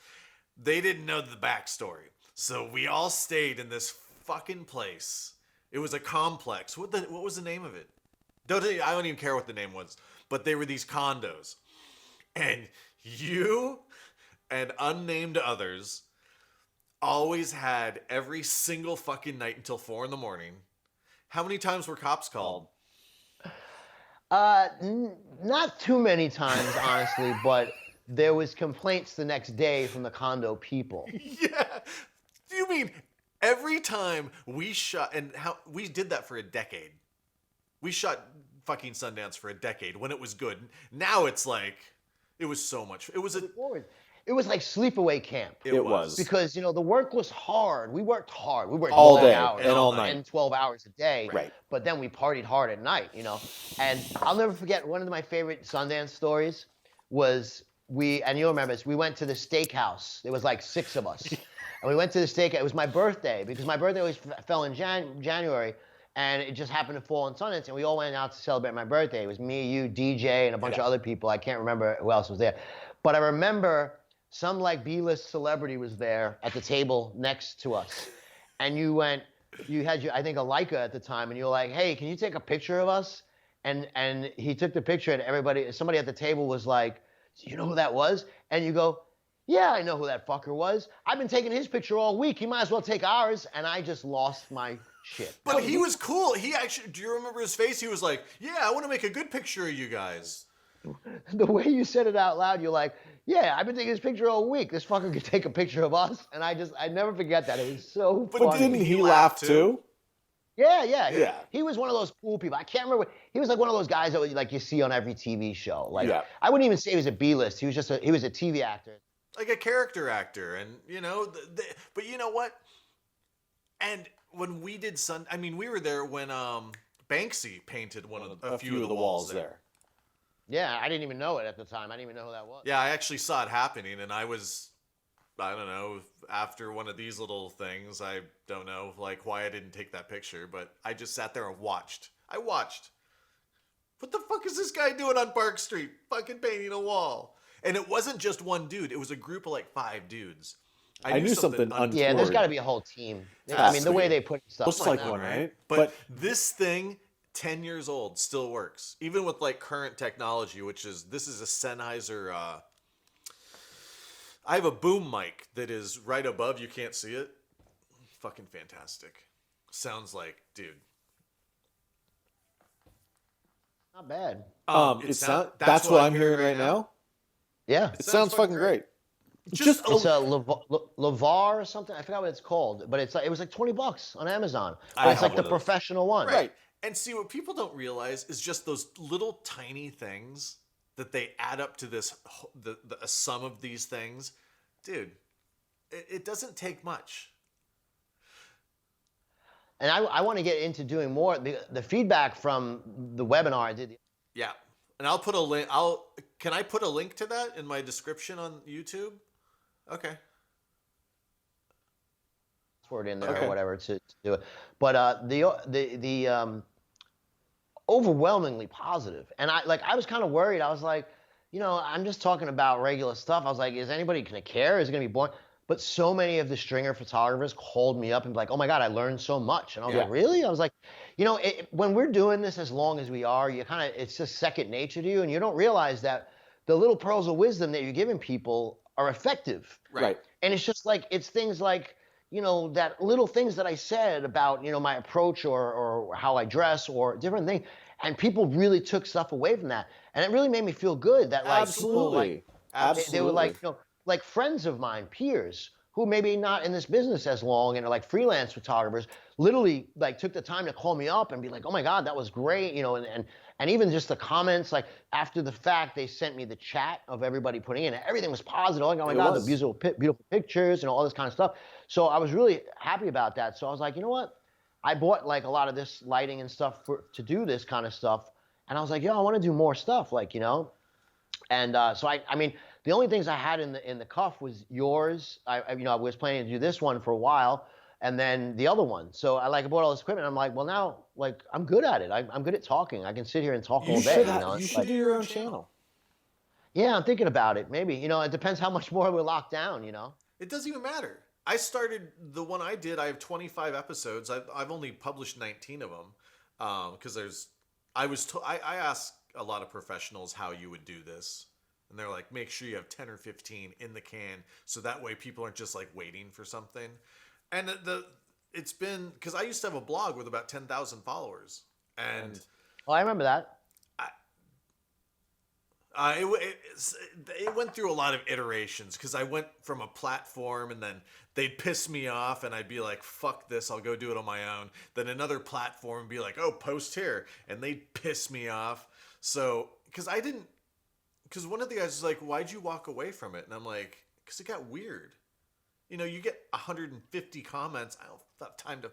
They didn't know the backstory. So we all stayed in this fucking place. It was a complex. What was the name of it? I don't even care what the name was. But they were these condos. And you and unnamed others always had every single fucking night until 4 a.m. How many times were cops called? Not too many times, honestly, but there was complaints the next day from the condo people. Yeah. You mean every time we shot, and we did that for a decade. We shot fucking Sundance for a decade when it was good. Now it's it was so much. It was like sleepaway camp. It was. Because, the work was hard. We worked hard. We worked all day hours, and all night. 10, 12 hours a day. Right. But then we partied hard at night, And I'll never forget, one of my favorite Sundance stories was and you'll remember this, we went to the steakhouse. There was 6 of us. And we went to the steakhouse. It was my birthday, because my birthday always fell in January. And it just happened to fall on Sundance, and we all went out to celebrate my birthday. It was me, you, DJ, and a bunch of other people. I can't remember who else was there. But I remember some B-list celebrity was there at the table next to us. And you had I think a Leica at the time, and you were like, hey, can you take a picture of us? And he took the picture, and somebody at the table was like, do you know who that was? And you go, yeah, I know who that fucker was. I've been taking his picture all week. He might as well take ours. And I just lost my shit. But he was cool. He actually, do you remember his face? He was like, yeah, I want to make a good picture of you guys. the way you said it out loud, you're like, yeah, I've been taking this picture all week. This fucker could take a picture of us. And I never forget that. It was so funny. But didn't he laugh too? Yeah. He was one of those cool people. I can't remember. He was like one of those guys that like you see on every TV show. Like I wouldn't even say he was a B-list. He was just he was a TV actor. Like a character actor. And, you know, but you know what? And when we did we were there when Banksy painted a few of the walls there. Yeah, I didn't even know it at the time. I didn't even know who that was. Yeah, I actually saw it happening, and I don't know, after one of these little things, I don't know, like, why I didn't take that picture, but I just sat there and watched. I watched. What the fuck is this guy doing on Park Street? Fucking painting a wall. And it wasn't just one dude. It was a group of, like, 5 dudes. I knew something untoward. Yeah, there's got to be a whole team. I mean, the way they put stuff. Looks like one, right? But this thing... 10 years old, still works. Even with like current technology, this is a Sennheiser. I have a boom mic that is right above. You can't see it. Fucking fantastic. Sounds like, dude. Not bad. That's what I'm hearing right now. Yeah. It sounds fucking great. It's a Lavar or something. I forgot what it's called, but it was like $20 on Amazon. But it's like the professional one. Right. And see, what people don't realize is just those little tiny things that they add up to the sum of these things. Dude, it doesn't take much. And I want to get into doing more. The feedback from the webinar I did. Yeah. And I'll put a link. Can I put a link to that in my description on YouTube? Okay. Word in there or whatever to do it, but the overwhelmingly positive, and I was kind of worried. I was like, you know, I'm just talking about regular stuff. I was like, is anybody gonna care? Is it gonna be boring? But so many of the stringer photographers called me up and be like, oh my God, I learned so much. And I was like, really? I was like, you know, when we're doing this as long as we are, it's just second nature to you, and you don't realize that the little pearls of wisdom that you're giving people are effective. Right. And it's just like, it's things like, you know, that little things that I said about, you know, my approach or how I dress or different things. And people really took stuff away from that. And it really made me feel good that like Absolutely. They were like, you know, like friends of mine, peers who maybe not in this business as long and are like freelance photographers, literally like took the time to call me up and be like, oh my God, that was great. You know, and even just the comments, like after the fact, they sent me the chat of everybody putting in. Everything was positive. Like, oh my God, the beautiful pictures and all this kind of stuff. So I was really happy about that. So I was like, you know what? I bought like a lot of this lighting and stuff to do this kind of stuff. And I was like, yo, I want to do more stuff, like, you know. And so I mean, the only things I had in the cuff was yours. I was planning to do this one for a while, and then the other one. So I bought all this equipment. I'm like, well, now like I'm good at it. I'm good at talking. I can sit here and talk all day. You should do your own channel. Yeah, I'm thinking about it. Maybe, you know, it depends how much more we're locked down. You know, it doesn't even matter. I started the one I did. I have 25 episodes. I've only published 19 of them because I asked a lot of professionals how you would do this. And they're like, make sure you have 10 or 15 in the can, so that way people aren't just like waiting for something. And it's been, because I used to have a blog with about 10,000 followers, and I remember that. It went through a lot of iterations because I went from a platform and then they'd piss me off and I'd be like, fuck this, I'll go do it on my own. Then another platform would be like, oh, post here, and they'd piss me off. So because one of the guys was like, why'd you walk away from it? And I'm like, because it got weird. You know, you get 150 comments. I don't have time to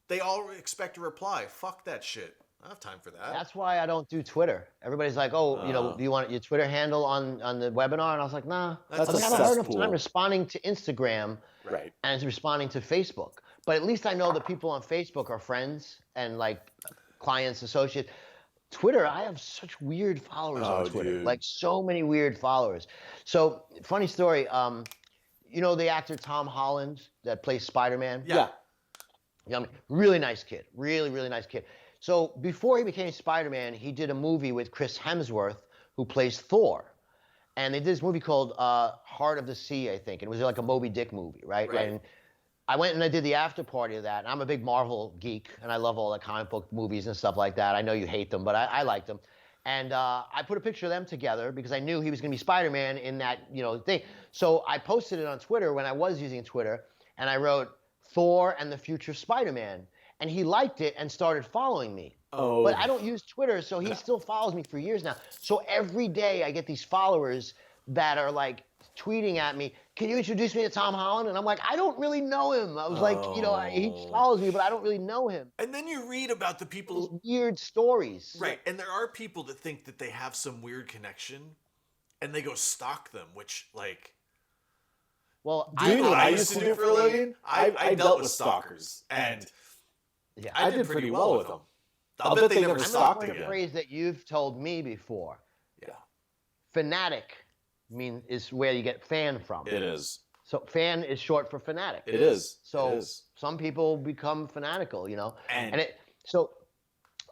they all expect a reply. Fuck that shit. I don't have time for that. That's why I don't do Twitter. Everybody's like, oh, you know, do you want your Twitter handle on the webinar? And I was like, nah. I haven't heard enough time responding to Instagram and responding to Facebook. But at least I know that people on Facebook are friends and like clients, associates. Twitter, I have such weird followers on Twitter. Dude. Like so many weird followers. So funny story. You know the actor Tom Holland that plays Spider-Man? Yeah. Really nice kid. Really, really nice kid. So before he became Spider-Man, he did a movie with Chris Hemsworth, who plays Thor. And they did this movie called Heart of the Sea, I think. And it was like a Moby Dick movie, right? And I went and I did the after party of that. And I'm a big Marvel geek, and I love all the comic book movies and stuff like that. I know you hate them, but I like them. And I put a picture of them together because I knew he was going to be Spider-Man in that, thing. So I posted it on Twitter when I was using Twitter, and I wrote Thor and the future Spider-Man. And he liked it and started following me. Oh. But I don't use Twitter, so he still follows me for years now. So every day I get these followers that are like tweeting at me, can you introduce me to Tom Holland? And I'm like, I don't really know him. I was like, he follows me, but I don't really know him. And then you read about the people. These weird stories. Right. And there are people that think that they have some weird connection and they go stalk them, which like. Well, do you know what I used to do for a living? I dealt with stalkers. And I did pretty well with them. I'll bet they never stalked again. I'm going to a phrase that you've told me before. Yeah. Fanatic is where you get fan from. It is. So fan is short for fanatic. It is. So some people become fanatical, So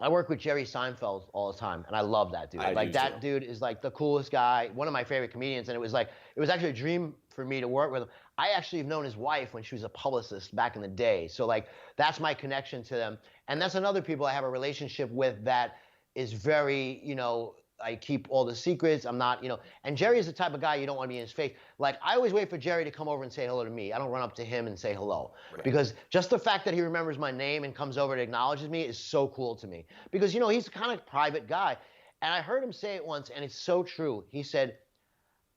I work with Jerry Seinfeld all the time, and I love that dude. That dude is like the coolest guy, one of my favorite comedians, and it was actually a dream for me to work with him. I actually have known his wife when she was a publicist back in the day. So like that's my connection to them. And that's another people I have a relationship with that is very, I keep all the secrets. I'm not, and Jerry is the type of guy you don't want to be in his face. Like I always wait for Jerry to come over and say hello to me. I don't run up to him and say hello. Right. Because just the fact that he remembers my name and comes over and acknowledges me is so cool to me. Because, he's a kind of private guy. And I heard him say it once, and it's so true. He said,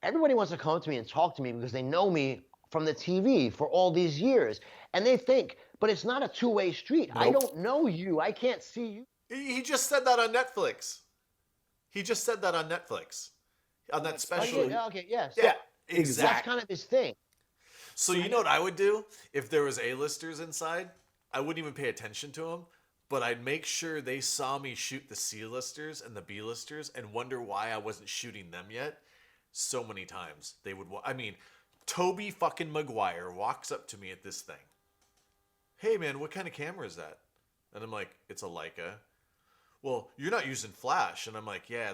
everybody wants to come up to me and talk to me because they know me from the TV for all these years. And they think, but it's not a two-way street. Nope. I don't know you. I can't see you. He just said that on Netflix. On that special. Okay, yes. Yeah, exactly. That's kind of his thing. So you know what I would do? If there was A-listers inside, I wouldn't even pay attention to them, but I'd make sure they saw me shoot the C-listers and the B-listers and wonder why I wasn't shooting them yet. So many times. They would, Tobey fucking Maguire walks up to me at this thing. Hey man, what kind of camera is that? And I'm like, it's a Leica. Well, you're not using flash. And I'm like, yeah,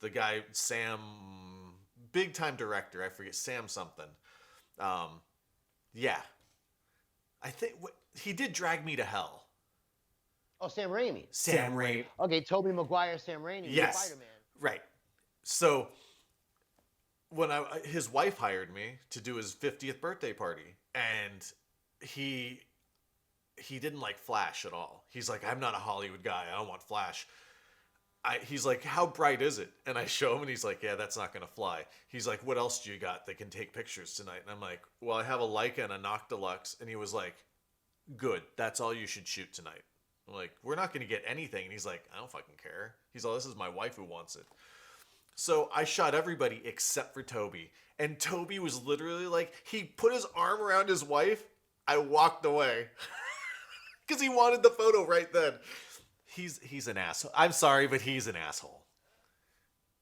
the guy, Sam, big time director, I forget, Sam something. Yeah. I think he did Drag Me to Hell. Oh, Sam Raimi. Sam Raimi. Okay, Tobey Maguire, Sam Raimi, yes. Spider-Man. Right. So when his wife hired me to do his 50th birthday party, and he didn't like flash at all. He's like, I'm not a Hollywood guy. I don't want flash. He's like, how bright is it? And I show him, and he's like, yeah, that's not going to fly. He's like, what else do you got that can take pictures tonight? And I'm like, well, I have a Leica and a Noctilux. And he was like, good. That's all you should shoot tonight. I'm like, we're not going to get anything. And he's like, I don't fucking care. He's like, this is my wife who wants it. So I shot everybody except for Tobey. And Tobey was literally like, he put his arm around his wife. I walked away. Because he wanted the photo right then. He's an asshole. I'm sorry, but he's an asshole.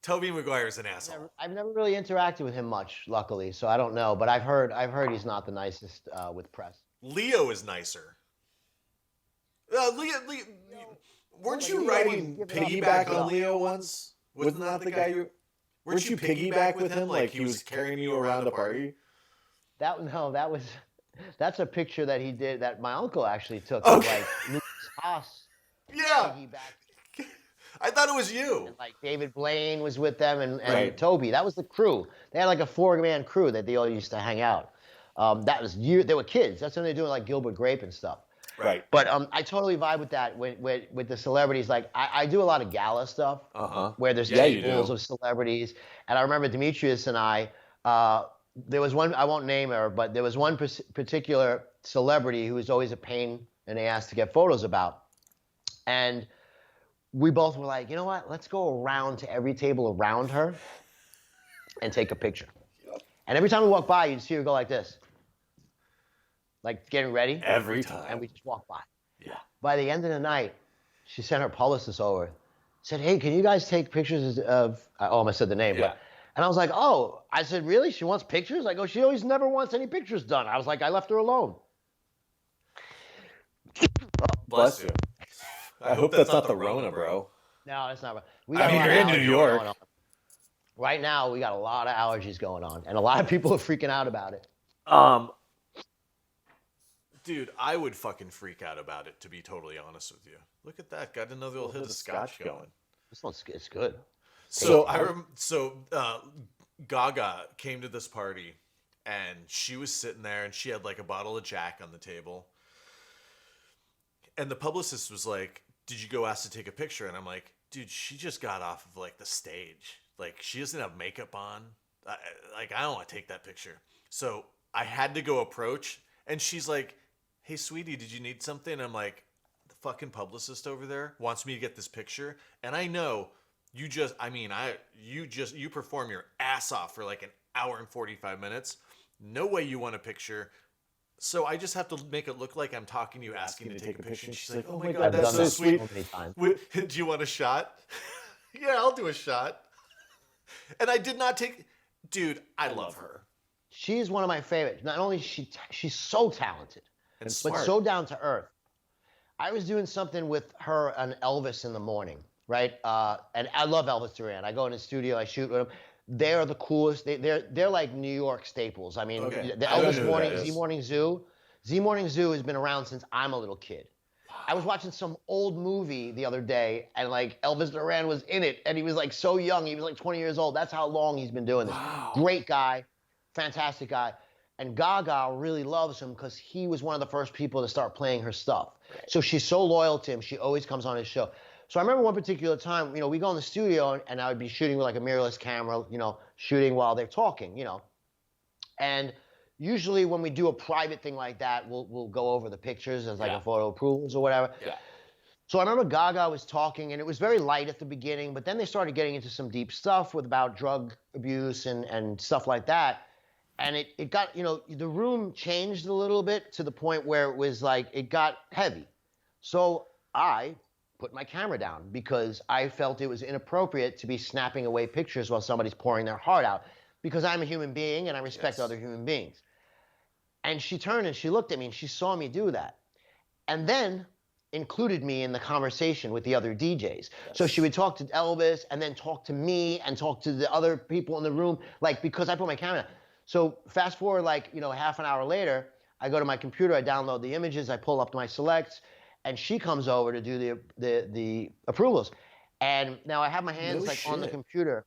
Tobey Maguire's an asshole. I've never really interacted with him much, luckily, so I don't know. But I've heard he's not the nicest with press. Leo is nicer. Leo, weren't you riding piggyback on Leo once? Wasn't that the guy you? Weren't you piggyback with him like he was carrying you around a party? That's a picture that he did that my uncle actually took. Okay. Of, like Lucas Haas. Yeah. Piggyback. I thought it was you. And, like David Blaine was with them and right. Tobey. That was the crew. They had like a 4-man crew that they all used to hang out. That was they were kids. That's when they were doing like Gilbert Grape and stuff. Right. But I totally vibe with that with the celebrities. Like I do a lot of gala stuff where there's tables of celebrities. And I remember Demetrius and I, there was one, I won't name her, but there was one particular celebrity who was always a pain in the ass to get photos about. And we both were like, you know what? Let's go around to every table around her and take a picture. And every time we walk by, you'd see her go like this. Like getting ready. Every time. And we just walk by. Yeah. By the end of the night, she sent her publicist over. Said, hey, can you guys take pictures of, I almost said the name. Yeah. But, and I was like, oh. I said, really? She wants pictures? I go, she always never wants any pictures done. I was like, I left her alone. Bless you. I hope that's not the Rona, bro. No, it's not. You're in New York. Right now, we got a lot of allergies going on, and a lot of people are freaking out about it. Dude, I would fucking freak out about it, to be totally honest with you. Look at that. Got another little hit of scotch going. This one's it's good. So Gaga came to this party, and she was sitting there, and she had like a bottle of Jack on the table, and the publicist was like, "Did you go ask to take a picture?" And I'm like, "Dude, she just got off of like the stage. Like she doesn't have makeup on. I don't want to take that picture." So I had to go approach, and she's like, "Hey, sweetie, did you need something?" And I'm like, "The fucking publicist over there wants me to get this picture, and I know you you perform your ass off for like an hour and 45 minutes. No way you want a picture." So I just have to make it look like I'm talking to you, asking to take a picture. And she's like, "Oh my God, that's so sweet. Do you want a shot?" Yeah, I'll do a shot. And I did not take. Dude, I love her. She's one of my favorites. Not only she's so talented, And but smart. so down to earth. I was doing something with her and Elvis in the morning, right? And I love Elvis Duran. I go in the studio, I shoot with him. They're the coolest. They're like New York staples. I mean, Okay. the I don't Elvis know who Morning, that is. Z Morning Zoo. Z Morning Zoo has been around since I'm a little kid. I was watching some old movie the other day, and like Elvis Duran was in it, and he was like so young. He was like 20 years old. That's how long he's been doing this. Wow. Great guy, fantastic guy. And Gaga really loves him because he was one of the first people to start playing her stuff. So she's so loyal to him. She always comes on his show. So I remember one particular time, we go in the studio, and I would be shooting with like a mirrorless camera, shooting while they're talking, And usually when we do a private thing like that, we'll go over the pictures as like a photo approvals or whatever. Yeah. So I remember Gaga was talking, and it was very light at the beginning, but then they started getting into some deep stuff about drug abuse and stuff like that. And it got, the room changed a little bit to the point where it was like, it got heavy. So I put my camera down because I felt it was inappropriate to be snapping away pictures while somebody's pouring their heart out, because I'm a human being and I respect other human beings. And she turned and she looked at me and she saw me do that. And then included me in the conversation with the other DJs. Yes. So she would talk to Elvis and then talk to me and talk to the other people in the room, like, because I put my camera down. So fast forward, like, half an hour later, I go to my computer, I download the images, I pull up my selects, and she comes over to do the approvals. And now I have my hands on the computer.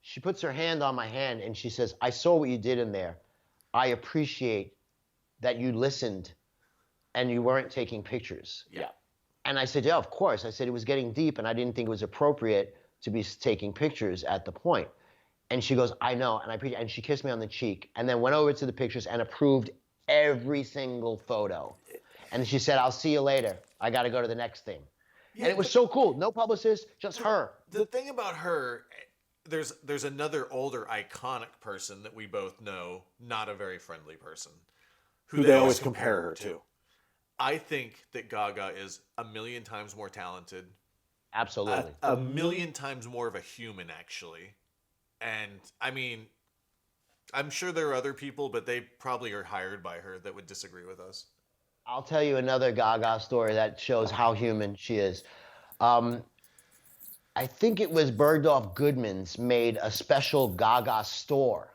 She puts her hand on my hand and she says, "I saw what you did in there. I appreciate that you listened and you weren't taking pictures." Yeah. And I said, "Yeah, of course." I said it was getting deep and I didn't think it was appropriate to be taking pictures at the point. And she goes, "I know," and I appreciate. And she kissed me on the cheek, and then went over to the pictures and approved every single photo. And she said, "I'll see you later. I got to go to the next thing." Yeah, and it was so cool. No publicist, just her. The thing about her, there's another older iconic person that we both know, not a very friendly person, who they always compare her to. I think that Gaga is a million times more talented. Absolutely. A million times more of a human, actually. And I mean, I'm sure there are other people, but they probably are hired by her that would disagree with us. I'll tell you another Gaga story that shows how human she is. I think it was Bergdorf Goodman's made a special Gaga store.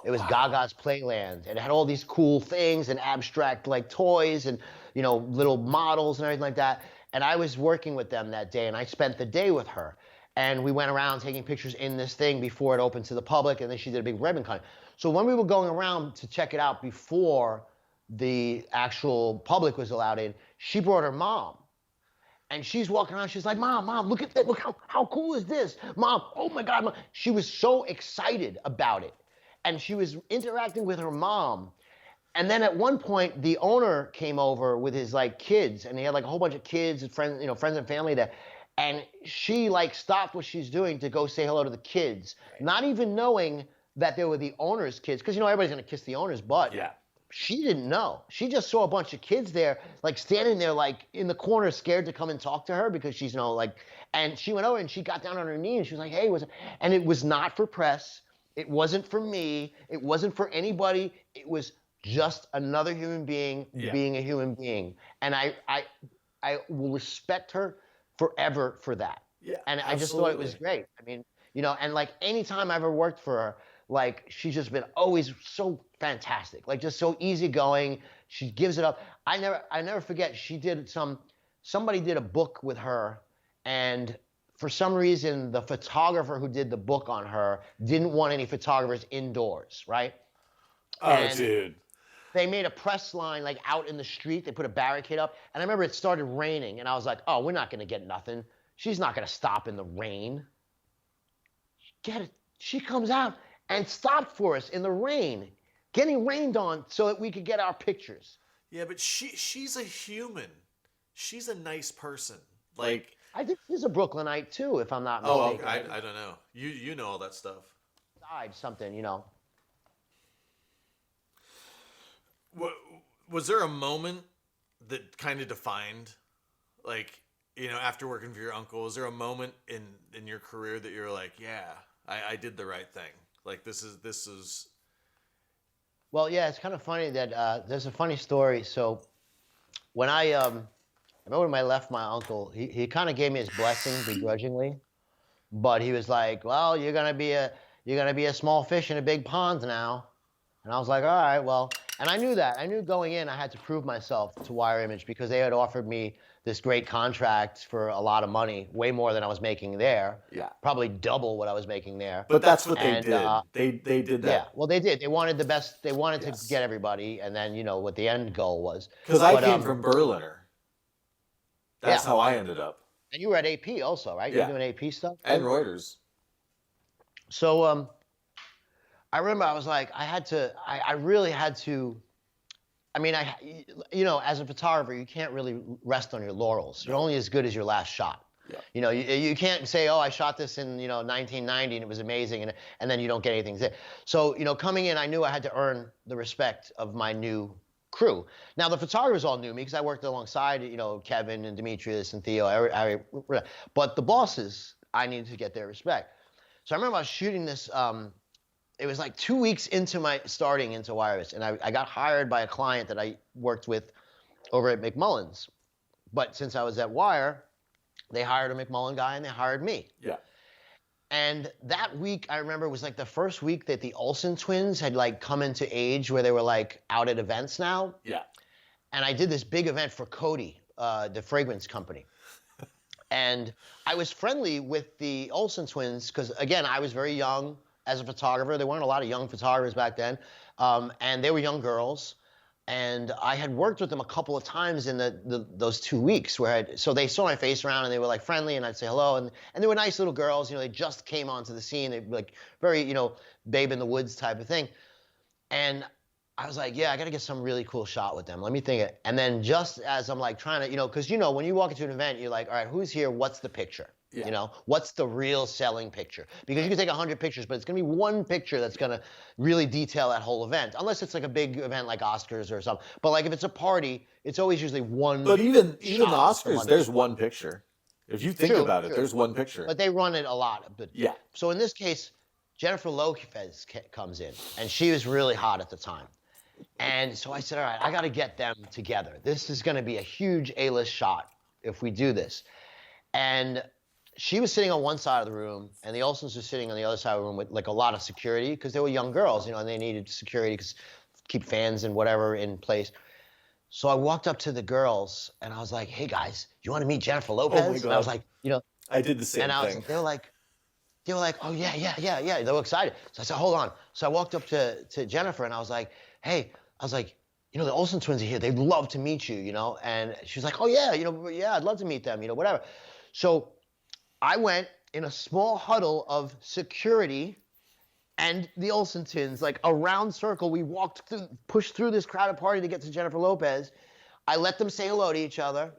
It was Gaga's Playland, and it had all these cool things and abstract like toys and little models and everything like that. And I was working with them that day, and I spent the day with her. And we went around taking pictures in this thing before it opened to the public, and then she did a big ribbon cutting. So when we were going around to check it out before the actual public was allowed in, she brought her mom. And she's walking around, she's like, Mom, look at that, look how cool is this? Mom, oh my God, Mom. She was so excited about it. And she was interacting with her mom. And then at one point, the owner came over with his like kids, and he had like a whole bunch of kids and friends, friends and family there. And she like stopped what she's doing to go say hello to the kids, not even knowing that they were the owner's kids, because everybody's gonna kiss the owner's butt. Yeah. She didn't know. She just saw a bunch of kids there, like standing there, like in the corner, scared to come and talk to her because she's and she went over and she got down on her knee and she was like, "Hey, and it was not for press. It wasn't for me. It wasn't for anybody. It was just another human being being a human being. And I will respect her forever for that. Yeah, and I just thought it was great. I mean, and like anytime I've ever worked for her, like she's just been always so fantastic, like just so easygoing. She gives it up. I never forget. Somebody did a book with her, and for some reason, the photographer who did the book on her didn't want any photographers indoors, right? Oh, dude. They made a press line like out in the street. They put a barricade up. And I remember it started raining. And I was like, oh, we're not going to get nothing. She's not going to stop in the rain. Get it? She comes out and stopped for us in the rain, getting rained on so that we could get our pictures. Yeah, but she's a human. She's a nice person. Like, I think she's a Brooklynite too, if I'm not mistaken. Oh, I don't know. You know all that stuff. Something, you know. Was there a moment that kind of defined, like, you know, after working for your uncle, was there a moment in your career that you're like, yeah, I did the right thing? Like, this is. Well, yeah, it's kind of funny that there's a funny story. So when I remember when I left my uncle, he kind of gave me his blessing begrudgingly, but he was like, well, you're gonna be a small fish in a big pond now. And I was like, all right, well, and I knew that. I knew going in I had to prove myself to Wire Image because they had offered me this great contract for a lot of money, way more than I was making there. Yeah. Probably double what I was making there. But that's what they did. They did that. Yeah, well, they did. They wanted the best. They wanted to get everybody, and then, you know, what the end goal was. Because I came from Berliner. That's how I ended up. And you were at AP also, right? Yeah. You were doing AP stuff? And Reuters. So, I remember I was like, I really had to, I mean, you know, as a photographer, you can't really rest on your laurels. You're only as good as your last shot. Yeah. You know, you can't say, oh, I shot this in, you know, 1990 and it was amazing, and then you don't get anything. So, you know, coming in, I knew I had to earn the respect of my new crew. Now, the photographers all knew me because I worked alongside, you know, Kevin and Demetrius and Theo. But the bosses, I needed to get their respect. So I remember I was shooting this. It was like 2 weeks into my starting into Wireless, and I got hired by a client that I worked with over at McMullen's. But since I was at Wire, they hired a McMullen guy and they hired me. Yeah. And that week, I remember, was like the first week that the Olsen twins had like come into age where they were like out at events now. Yeah. And I did this big event for Coty, the fragrance company. And I was friendly with the Olsen twins because, again, I was very young as a photographer. There weren't a lot of young photographers back then. And they were young girls. And I had worked with them a couple of times in those 2 weeks so they saw my face around and they were like friendly and I'd say hello. And they were nice little girls, you know, they just came onto the scene. They were like very, you know, babe in the woods type of thing. And I was like, yeah, I got to get some really cool shot with them. Let me think it. And then just as I'm like trying to, you know, because, you know, when you walk into an event, you're like, all right, who's here? What's the picture? Yeah. You know, what's the real selling picture? Because you can take 100 pictures, but it's going to be one picture that's going to really detail that whole event. Unless it's like a big event like Oscars or something. But like if it's a party, it's always usually one. But even the Oscars, there's one picture. If you think about it, there's one picture. But they run it a lot. But yeah. So in this case, Jennifer Lopez comes in, and she was really hot at the time. And so I said, all right, I got to get them together. This is going to be a huge A-list shot if we do this. And she was sitting on one side of the room, and the Olsens were sitting on the other side of the room with like a lot of security because they were young girls, you know, and they needed security to keep fans and whatever in place. So I walked up to the girls, and I was like, hey, guys, you want to meet Jennifer Lopez? Oh, my God. And I was like, you know. I did the same thing. They were like, oh, yeah. They were excited. So I said, hold on. So I walked up to Jennifer, and I was like, hey, you know, the Olsen twins are here. They'd love to meet you, you know. And she was like, oh, yeah, you know, yeah, I'd love to meet them, you know, whatever. So I went in a small huddle of security and the Olsen twins, like a round circle. We pushed through this crowded party to get to Jennifer Lopez. I let them say hello to each other.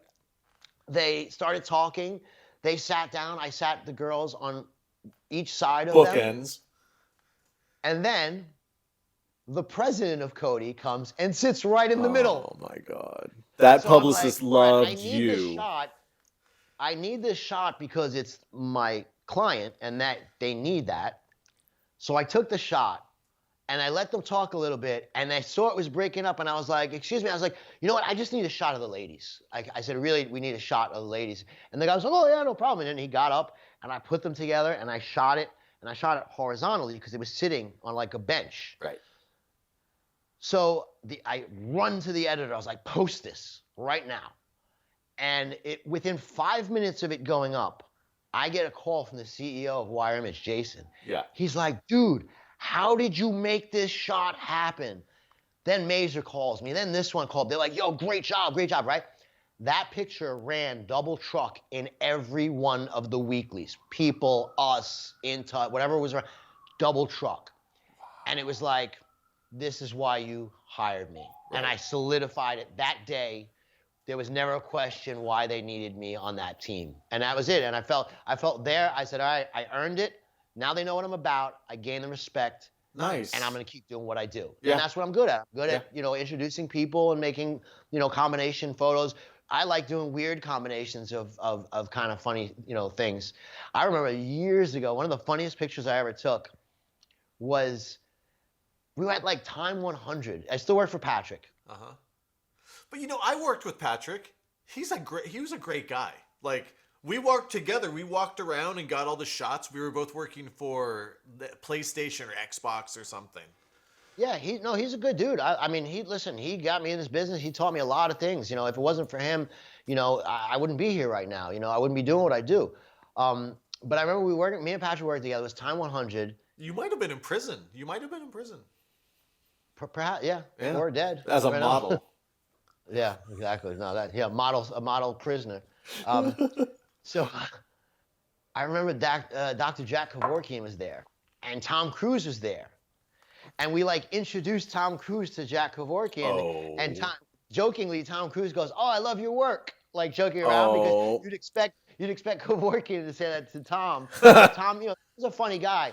They started talking. They sat down. I sat the girls on each side of them. Bookends. And then the president of Coty comes and sits right in the middle. Oh, my God. That publicist loved you. I need this shot because it's my client and that they need that. So I took the shot and I let them talk a little bit and I saw it was breaking up and I was like, excuse me. I was like, you know what? I just need a shot of the ladies. I said, really, we need a shot of the ladies. And the guy was like, oh, yeah, no problem. And then he got up and I put them together and I shot it. And I shot it horizontally because it was sitting on like a bench. Right. So I run to the editor. I was like, post this right now. And within 5 minutes of it going up, I get a call from the CEO of Wire Image, Jason. Yeah. He's like, dude, how did you make this shot happen? Then Mazer calls me. Then this one called. They're like, yo, great job, right? That picture ran double truck in every one of the weeklies. People, Us, Inta, whatever was around, double truck. And it was like, this is why you hired me. Right. And I solidified it that day. There was never a question why they needed me on that team. And that was it. And I felt there. I said, all right, I earned it. Now they know what I'm about. I gain the respect. Nice. And I'm going to keep doing what I do. Yeah. And that's what I'm good at. I'm good at, introducing people and making, combination photos. I like doing weird combinations of kind of funny, things. I remember years ago, one of the funniest pictures I ever took was we were at like Time 100. I still work for Patrick. Uh-huh. But I worked with Patrick. He was a great guy. Like, we worked together. We walked around and got all the shots. We were both working for the PlayStation or Xbox or something. Yeah, he's a good dude. He got me in this business. He taught me a lot of things. If it wasn't for him, I wouldn't be here right now. I wouldn't be doing what I do. But I remember me and Patrick worked together. It was Time 100. You might have been in prison. Perhaps, yeah. Or dead. As a model. Yeah, exactly. No, a model prisoner. So I remember Dr. Jack Kevorkian was there, and Tom Cruise was there. And we introduced Tom Cruise to Jack Kevorkian, and jokingly Tom Cruise goes, "Oh, I love your work," joking around because you'd expect Kevorkian to say that to Tom. Tom, he's a funny guy.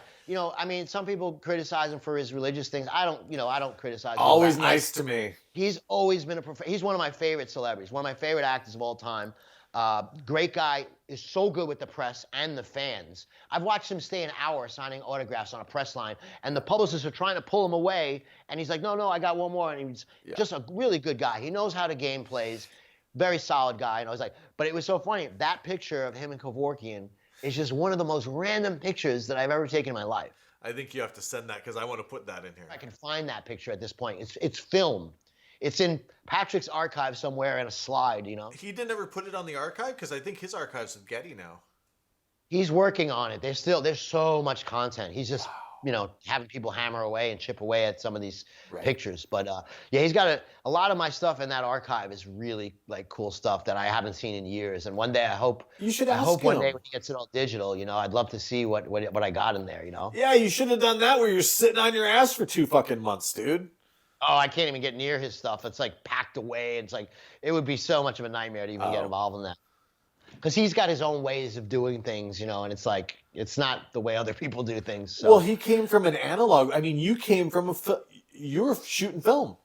Some people criticize him for his religious things. I don't criticize him. Always nice to me. He's always been he's one of my favorite celebrities, one of my favorite actors of all time. Great guy, is so good with the press and the fans. I've watched him stay an hour signing autographs on a press line, and the publicists are trying to pull him away, and he's like, no, I got one more, and he's just a really good guy. He knows how the game plays, very solid guy, and I was like, but it was so funny, that picture of him and Kevorkian is just one of the most random pictures that I've ever taken in my life. I think you have to send that, because I want to put that in here. I can find that picture at this point. It's film. It's in Patrick's archive somewhere in a slide, He didn't ever put it on the archive, because I think his archive's with Getty now. He's working on it. There's so much content. He's just, having people hammer away and chip away at some of these pictures. But he's got a lot of my stuff in that archive is really cool stuff that I haven't seen in years. And one day I hope one day when he gets it all digital, I'd love to see what I got in there, Yeah, you should have done that where you're sitting on your ass for 2 fucking months, dude. Oh, I can't even get near his stuff. It's packed away. It's it would be so much of a nightmare to even get involved in that. Because he's got his own ways of doing things, and it's it's not the way other people do things. So. Well, he came from an analog. You came from you were shooting film.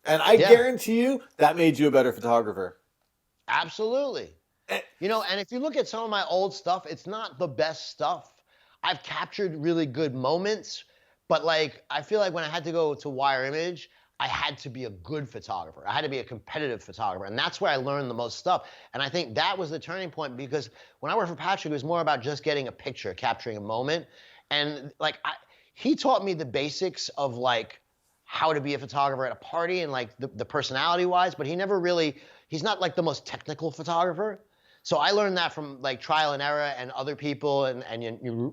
And I guarantee you that made you a better photographer. Absolutely. And if you look at some of my old stuff, it's not the best stuff. I've captured really good moments, but I feel like when I had to go to Wire Image, I had to be a good photographer. I had to be a competitive photographer. And that's where I learned the most stuff. And I think that was the turning point, because when I worked for Patrick, it was more about just getting a picture, capturing a moment. And he taught me the basics of how to be a photographer at a party and the personality wise, but he's not the most technical photographer. So I learned that from trial and error and other people and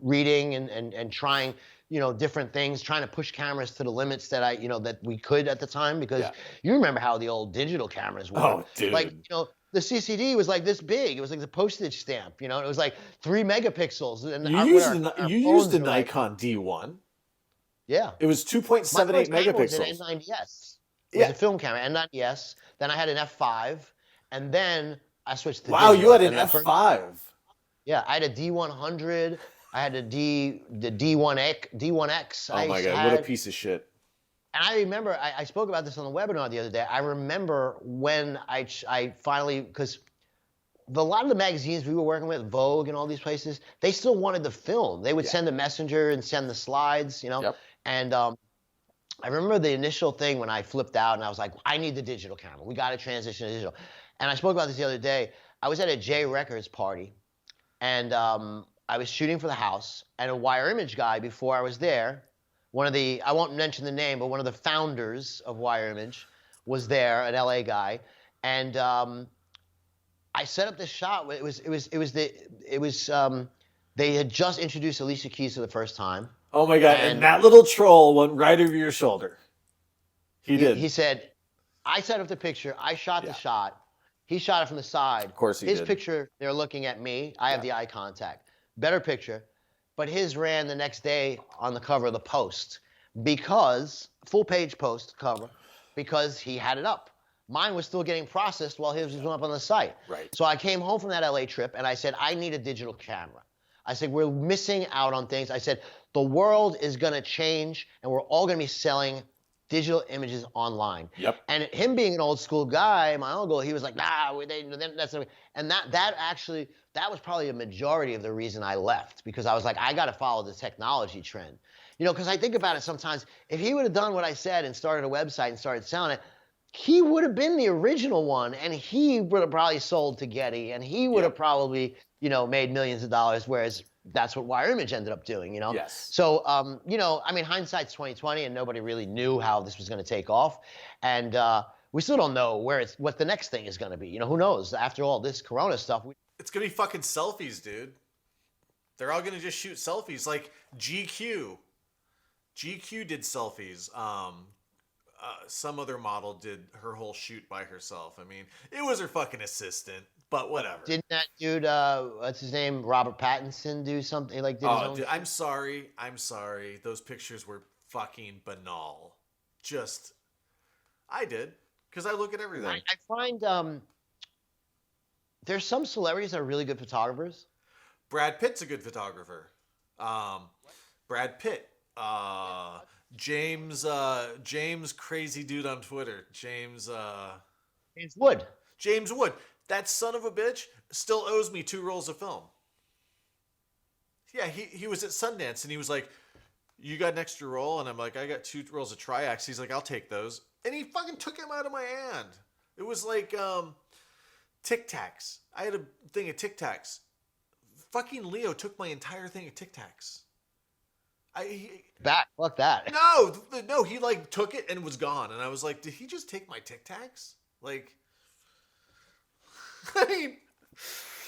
reading and trying, different things, trying to push cameras to the limits that that we could at the time, because you remember how the old digital cameras were. Oh, dude. The CCD was this big. It was the postage stamp, it was 3 megapixels. And you used the Nikon D1. Yeah. It was 2.78 megapixels. It was an N90S. It was a film camera, N90S. Then I had an F5, and then I switched to Wow, digital. you had an F5. Yeah, I had a D100. I had the D1X. Oh my God, what a piece of shit. And I remember, I spoke about this on the webinar the other day. I remember when I finally, because a lot of the magazines we were working with, Vogue and all these places, they still wanted the film. They would send a messenger and send the slides, Yep. And I remember the initial thing when I flipped out and I was like, I need the digital camera. We got to transition to digital. And I spoke about this the other day. I was at a J Records party, and I was shooting for the house, and a Wire Image guy before I was there, I won't mention the name, but one of the founders of Wire Image was there, an LA guy, and I set up this shot. It was They had just introduced Alicia Keys for the first time. Oh my God! And that little troll went right over your shoulder. He did. He said, "I set up the picture. I shot the shot. He shot it from the side. Of course he did. His picture, they're looking at me. I have the eye contact. Better picture. But his ran the next day on the cover of the Post because, full page Post cover, because he had it up. Mine was still getting processed while his was up on the site. Right. So I came home from that LA trip and I said, I need a digital camera. I said, we're missing out on things. I said, the world is going to change and we're all going to be selling digital images online. Yep. And him being an old school guy, my uncle, he was like, nah, that's not. And that was probably a majority of the reason I left, because I was like, I got to follow the technology trend. You know, because I think about it sometimes, if he would have done what I said and started a website and started selling it, he would have been the original one, and he would have probably sold to Getty, and he would have probably, you know, made millions of dollars, whereas that's what Wire Image ended up doing, you know? Yes. So, you know, I mean, hindsight's 20/20, and nobody really knew how this was going to take off. And we still don't know what the next thing is going to be. You know, who knows? After all this Corona stuff. It's going to be fucking selfies, dude. They're all going to just shoot selfies. Like GQ. GQ did selfies. Some other model did her whole shoot by herself. I mean, it was her fucking assistant, but whatever. Didn't that dude, what's his name, Robert Pattinson, do something like? Did his own dude, I'm sorry. Those pictures were fucking banal. I did, because I look at everything. I find there's some celebrities that are really good photographers. Brad Pitt's a good photographer. Brad Pitt. James crazy dude on Twitter. James Wood. James Wood. That son of a bitch still owes me 2 rolls of film. Yeah, he was at Sundance and he was like, you got an extra roll? And I'm like, I got 2 rolls of Triax. He's like, I'll take those. And he fucking took him out of my hand. It was like Tic Tacs. I had a thing of Tic Tacs. Fucking Leo took my entire thing of Tic Tacs. Fuck that. No, he like took it and was gone. And I was like, did he just take my Tic Tacs? Like, I mean,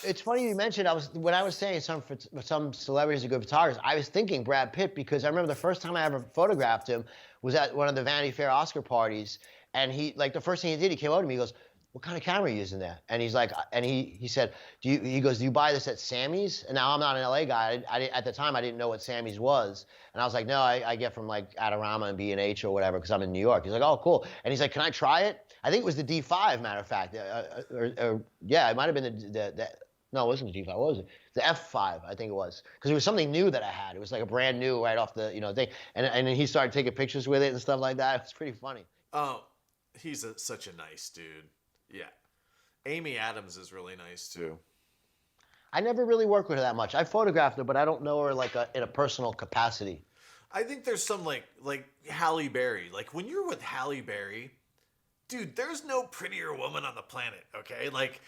it's funny you mentioned. When I was saying some celebrities are good photographers, I was thinking Brad Pitt, because I remember the first time I ever photographed him was at one of the Vanity Fair Oscar parties, and he, like, the first thing he did, he came over to me, he goes, what kind of camera are you using there? And he's like, and he said, do you buy this at Sammy's? And now I'm not an LA guy. At the time, I didn't know what Sammy's was. And I was like, no, I get from like Adorama and B&H or whatever, because I'm in New York. He's like, oh, cool. And he's like, can I try it? I think it was the D5, matter of fact. Yeah, it might have been no, it wasn't the D5. What was it? The F5, I think it was. Because it was something new that I had. It was like a brand new right off the, thing. And then he started taking pictures with it and stuff like that. It was pretty funny. Oh, he's such a nice dude. Yeah. Amy Adams is really nice too. I never really worked with her that much. I photographed her, but I don't know her like in a personal capacity. I think there's some like Halle Berry. Like when you're with Halle Berry, dude, there's no prettier woman on the planet, okay? Like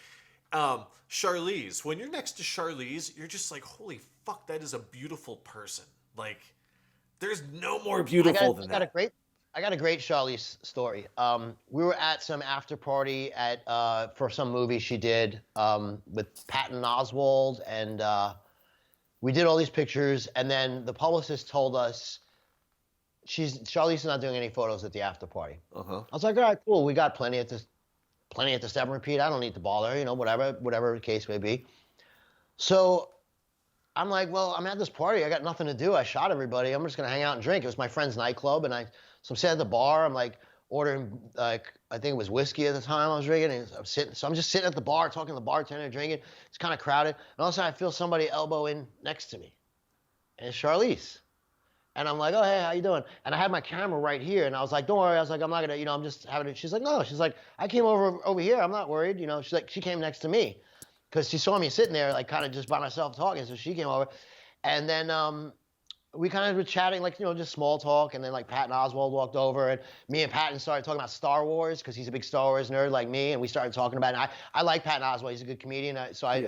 Charlize. When you're next to Charlize, you're just like, holy fuck, that is a beautiful person. Like there's no more beautiful than that. I got a great Charlize story. We were at some after party for some movie she did with Patton Oswalt, and we did all these pictures. And then the publicist told us Charlize is not doing any photos at the after party. I was like, all right, cool. We got plenty at the Step and Repeat. I don't need to bother, whatever the case may be. So I'm like, well, I'm at this party. I got nothing to do. I shot everybody. I'm just gonna hang out and drink. It was my friend's nightclub, so I'm sitting at the bar. I'm like ordering, I think it was whiskey at the time I was drinking. And I'm just sitting at the bar talking to the bartender, drinking. It's kind of crowded. And all of a sudden I feel somebody elbow in next to me. And it's Charlize. And I'm like, oh, hey, how you doing? And I had my camera right here. And I was like, don't worry. I was like, I'm not going to, I'm just having it. She's like, no. She's like, I came over here. I'm not worried. She's like, she came next to me because she saw me sitting there like kind of just by myself talking. So she came over. And then we kind of were chatting, like, just small talk. And then, like, Patton Oswalt walked over, and me and Patton started talking about Star Wars because he's a big Star Wars nerd like me. And we started talking about it. And I like Patton Oswalt. He's a good comedian. So I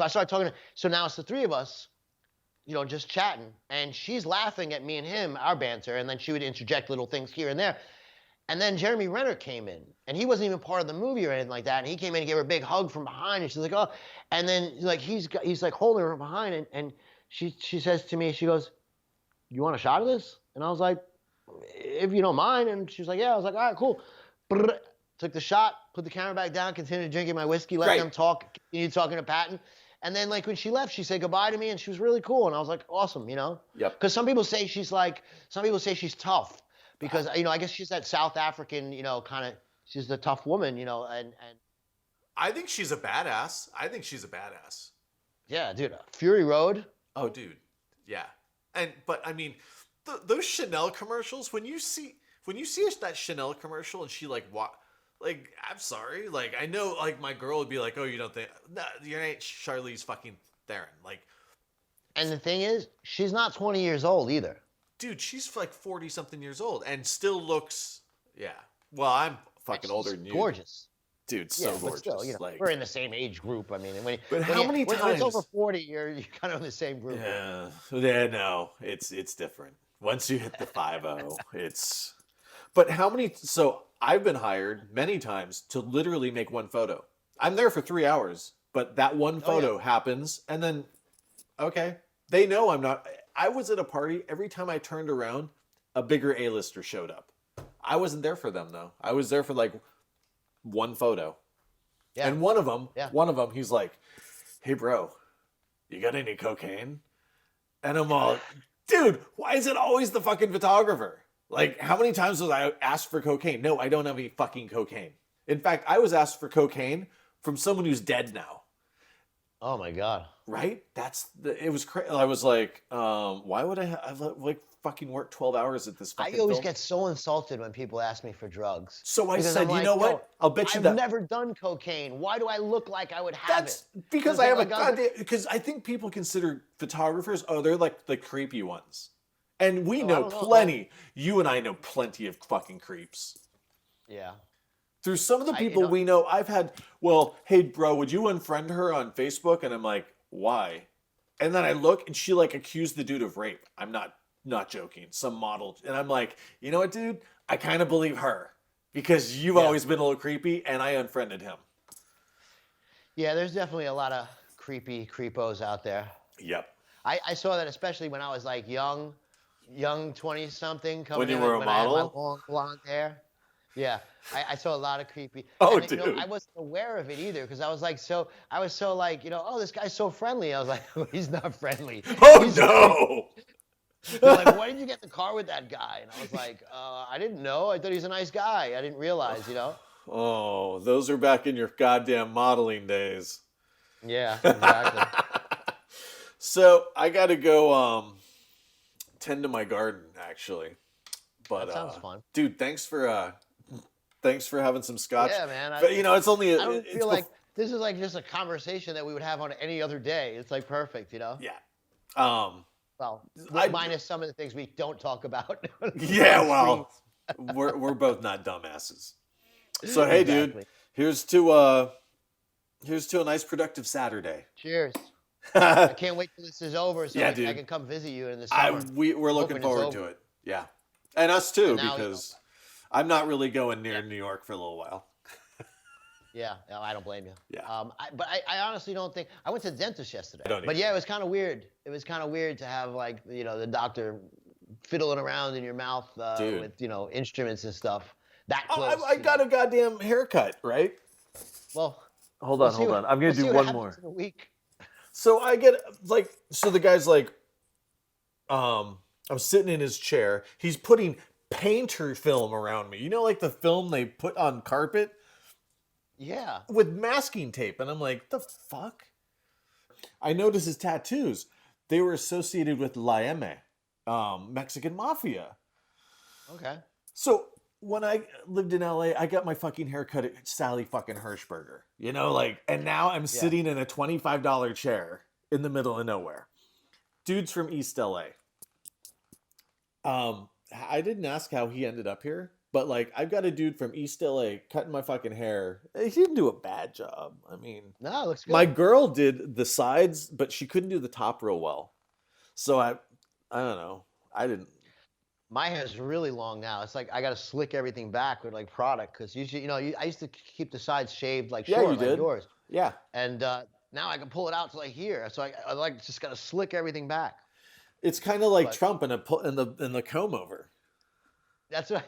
started talking. So now it's the three of us, just chatting. And she's laughing at me and him, our banter. And then she would interject little things here and there. And then Jeremy Renner came in. And he wasn't even part of the movie or anything like that. And he came in and gave her a big hug from behind. And she's like, oh. And then, like, he's like holding her behind. And she says to me, she goes, "You want a shot of this?" And I was like, "If you don't mind." And she was like, "Yeah." I was like, "All right, cool." Brrr. Took the shot, put the camera back down, continued drinking my whiskey, let them talk, continued talking to Patton. And then, like, when she left, she said goodbye to me, and she was really cool. And I was like, awesome, you know? Yep. Because some people say she's tough because, you know, I guess she's that South African, you know, kind of, she's the tough woman, you know, and I think she's a badass. yeah, dude, Fury Road. Oh, dude. Yeah. But I mean, those Chanel commercials, when you see that Chanel commercial and she like like, I'm sorry, like, I know, like, my girl would be like, "Oh, you don't think, no, you ain't Charlize fucking Theron." Like, And the thing is, she's not 20 years old either. dude, she's like 40 something years old and still looks, yeah. Well, I'm fucking older than you. Gorgeous. Dude, Yeah, so but gorgeous. still, you know, like, we're in the same age group. I mean, when times? it's over 40, you're kind of in the same group. Yeah, no, it's different. Once you hit the 50, it's. But how many? So I've been hired many times to literally make one photo. I'm there for 3 hours, but that one photo happens, and then, okay, they know I'm not. I was at a party. Every time I turned around, a bigger A-lister showed up. I wasn't there for them though. I was there for like one photo. Yeah. And one of them, he's like, "Hey bro, you got any cocaine?" And I'm all, "Dude, why is it always the fucking photographer? Like, how many times was I asked for cocaine? No, I don't have any fucking cocaine. In fact, I was asked for cocaine from someone who's dead now." Oh my God. Right? It was crazy. I was like, why would I've like fucking worked 12 hours at this fucking I always film? get so insulted when people ask me for drugs. So I Because said, I'm you like, know what? "Yo, I'll bet you I've never done cocaine. Why do I look like I would have it?" Because It's I have like, a goddamn. Because I think people consider photographers, they're like the creepy ones. And we know plenty. You and I know plenty of fucking creeps. Yeah. Through some of the people we know, I've had, "Well, hey, bro, would you unfriend her on Facebook?" And I'm like, "Why?" And then I look, and she like accused the dude of rape. I'm not joking. Some model. And I'm like, "You know what, dude? I kind of believe her. Because you've always been a little creepy, and I unfriended him." Yeah, there's definitely a lot of creepy creepos out there. Yep. I saw that especially when I was like young 20-something. When you were a model? I had my long blonde hair. Yeah, I saw a lot of creepy. Oh, and, dude. You know, I wasn't aware of it either because I was so like, you know, "Oh, this guy's so friendly." I was like, "Oh, he's not friendly." Oh, no. They're like, "Why did you get in the car with that guy?" And I was like, "I didn't know. I thought he was a nice guy. I didn't realize, you know." Oh, those are back in your goddamn modeling days. Yeah, exactly. So I got to go tend to my garden, actually. But That sounds fun. Dude, thanks for having some scotch. Yeah, man. But you know, it's only. I don't feel like this is like just a conversation that we would have on any other day. It's like perfect, you know. Yeah. Well, I- minus some of the things we don't talk about. Yeah. Well, we're both not dumbasses. So hey, dude, here's to a nice productive Saturday. Cheers. I can't wait till this is over so Yeah, dude. I can come visit you in the summer. We're looking forward to it. Yeah. And us too, And now, because I'm not really going near New York for a little while. Yeah, no, I don't blame you. Yeah. But I honestly don't think I went to the dentist yesterday. don't But either. yeah, it was kind of weird. It was kind of weird to have like, you know, the doctor fiddling around in your mouth Dude. with, you know, instruments and stuff. That Oh, close. I got a goddamn haircut, right? Well, Hold we'll on. see what- I'm gonna we'll see do what one happens more. in a week. So I get like, so the guy's like, I'm sitting in his chair. He's putting painter film around me. You know, like the film they put on carpet Yeah. with masking tape. And I'm like, the fuck? I noticed his tattoos. They were associated with La M, Mexican mafia. Okay. So when I lived in LA, I got my fucking haircut at Sally fucking Hirschberger. You know, like, and now I'm sitting in a $25 chair in the middle of nowhere. Dude's from East LA. I didn't ask how he ended up here, but like, I've got a dude from East LA cutting my fucking hair. He didn't do a bad job. I mean, No, it looks good. my girl did the sides, but she couldn't do the top real well. So I don't know. I didn't. My hair's really long now. It's like I got to slick everything back with like product because usually, you know, I used to keep the sides shaved like Yeah, short, you did. like yours. Yeah. And now I can pull it out to like here. So I like just got to slick everything back. It's kind of like But- Trump in the comb over. That's what I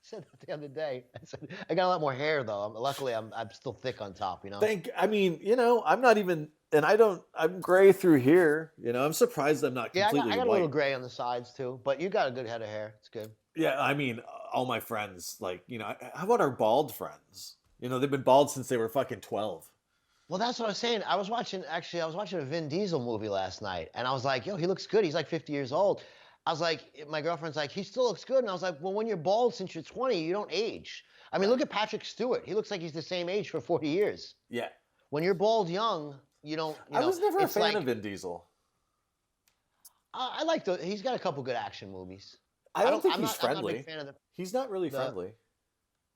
said that the other day. I said I got a lot more hair though. Luckily, I'm still thick on top. You know. I mean, I'm not even, and I'm gray through here. I'm surprised I'm not Yeah, completely I got a white. little gray on the sides too. But you got a good head of hair. It's good. Yeah, I mean, all my friends, like, how about our bald friends? They've been bald since they were fucking 12. Well, that's what I was saying. I was watching a Vin Diesel movie last night, and I was like, yo, he looks good. He's like 50 years old. I was like, my girlfriend's like, he still looks good. And I was like, well, when you're bald since you're 20, you don't age. I mean, look at Patrick Stewart. He looks like he's the same age for 40 years. Yeah. When you're bald young, you don't, I was never a fan like, of Vin Diesel. I like he's got a couple good action movies. I don't think he's I'm not a friendly. big fan of He's not really friendly.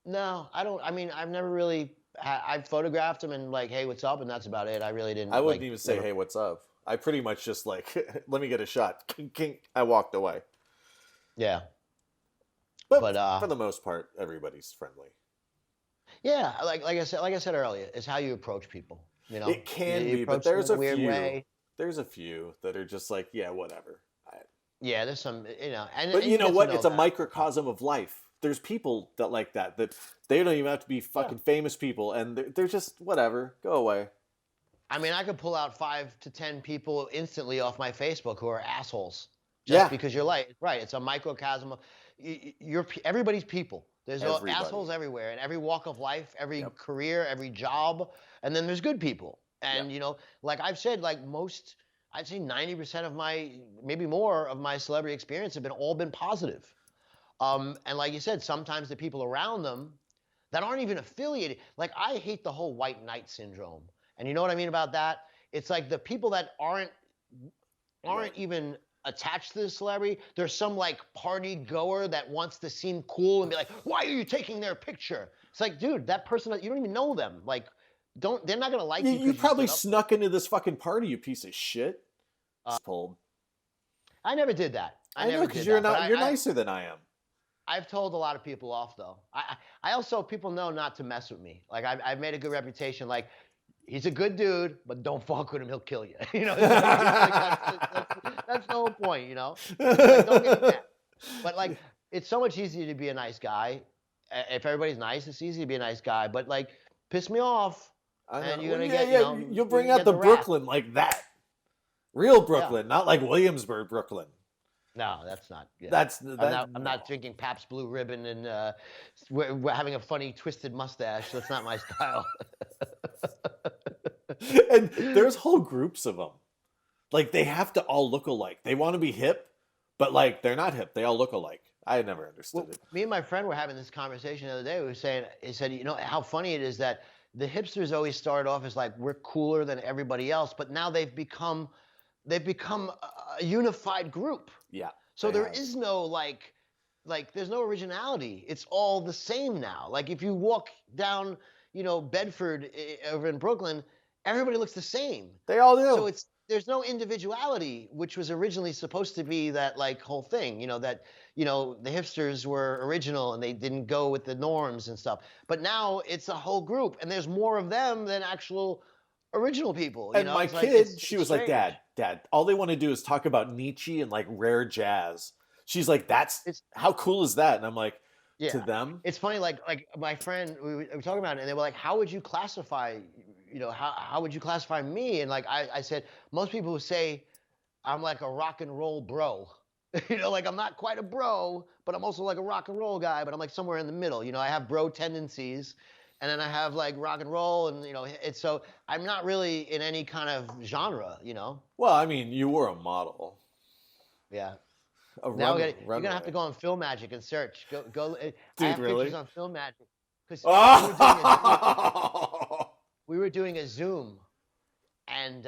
No, I don't. I mean, I've never really. I've photographed him and like, hey, what's up, and that's about it. I really didn't. I wouldn't even say, hey, what's up? I pretty much just like, let me get a shot. Kink, kink. I walked away. Yeah. But But for the most part, everybody's friendly. Yeah, like I said earlier, it's how you approach people. It can You be, but approach them there's in a weird few. way. There's a few that are just like, yeah, whatever. Yeah, there's some, and But and you know get to what? It's a that. microcosm of life. There's people that like that they don't even have to be fucking famous people, and they're just whatever. Go away. I mean, I could pull out 5 to 10 people instantly off my Facebook who are assholes. Yeah. Because you're like, right, it's a microcosm of, everybody's people. There's Everybody. assholes everywhere in every walk of life, every career, every job. And then there's good people. And, like I've said, like I'd say 90% of maybe more of my celebrity experience have all been positive. And like you said, sometimes the people around them that aren't even affiliated, like I hate the whole white knight syndrome. And you know what I mean about that? It's like the people that aren't even attached to the celebrity. There's some like party goer that wants to seem cool and be like, why are you taking their picture? It's like, dude, that person, you don't even know them. Like, they're not going to like you. You probably snuck into this fucking party, you piece of shit. Pulled. I never did that. I know, because you're nicer than I am. I've told a lot of people off though. I also, people know not to mess with me. Like I've made a good reputation. Like, he's a good dude, but don't fuck with him. He'll kill you. That's the whole point, Like, don't get mad. But like, it's so much easier to be a nice guy. If everybody's nice, it's easy to be a nice guy. But like, piss me off, and you're gonna you'll bring out the Brooklyn like that. Real Brooklyn, not like Williamsburg, Brooklyn. No, that's not. Yeah. I'm not drinking Pabst Blue Ribbon and we're having a funny twisted mustache. That's not my style. And there's whole groups of them. Like, they have to all look alike. They want to be hip, but like they're not hip. They all look alike. I had never understood it. Me and my friend were having this conversation the other day. We were saying, he said, how funny it is that the hipsters always started off as like, we're cooler than everybody else, but now they've become a unified group. Yeah. So there is no like there's no originality. It's all the same now. Like if you walk down, Bedford over in Brooklyn, everybody looks the same. They all do. So there's no individuality, which was originally supposed to be that like whole thing, that the hipsters were original and they didn't go with the norms and stuff. But now it's a whole group, and there's more of them than actual original people. And my kid, she was like, Dad, all they want to do is talk about Nietzsche and like rare jazz. She's like, how cool is that? And I'm like, to them, it's funny. Like my friend, we were talking about it, and they were like, how would you classify? How would you classify me? And like I said, most people would say I'm like a rock and roll bro. Like I'm not quite a bro, but I'm also like a rock and roll guy. But I'm like somewhere in the middle. I have bro tendencies. And then I have like rock and roll, and it's so I'm not really in any kind of genre, Well, I mean, you were a model. Yeah. Now you're gonna have to go on Film Magic and search. Go. Dude, I have really? pictures on Film Magic because Oh! we were doing a Zoom, and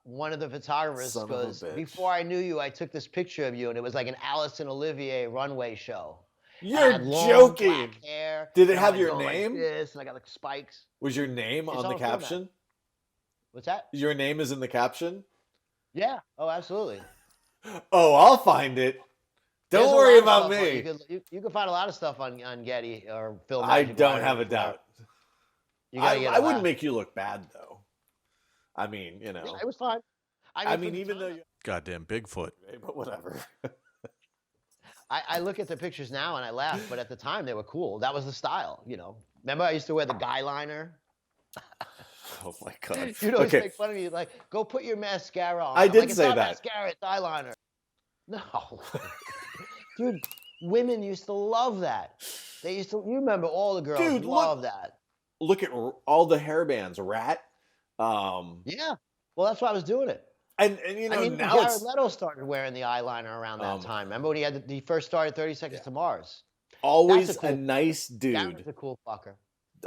one of the photographers Son of a goes, bitch. "Before I knew you, I took this picture of you, and it was like an Alice and Olivier runway show." You're I had long joking. black hair, Did it and have I your go like name? this, and I got like spikes. Was your name It's on the on Film caption? What's that? Your name is in the caption? Yeah. Oh, absolutely. Oh, I'll find it. There's Don't a worry lot of about stuff me. you can find a lot of stuff on Getty or Film I Magic. don't have a doubt. You gotta get I wouldn't make you look bad, though. I mean, Yeah, it was fine. I for mean, the even though time, you, Goddamn Bigfoot. but whatever. I look at the pictures now and I laugh, but at the time they were cool. That was the style, you know. Remember I used to wear the guy liner? Oh my God. You'd always Okay. make fun of me, like, go put your mascara on. I I'm did like, it's say not that. mascara, it's eyeliner. No. Dude, women used to love that. They used to, you remember all the girls Dude, loved that. look at all the hair bands, Rat. Yeah. Well, that's why I was doing it. And you know, I mean, now Jared it's Leto started wearing the eyeliner around that time. Remember when he first started 30 Seconds to Mars? always That's a a cool, nice Jared's dude. a cool fucker.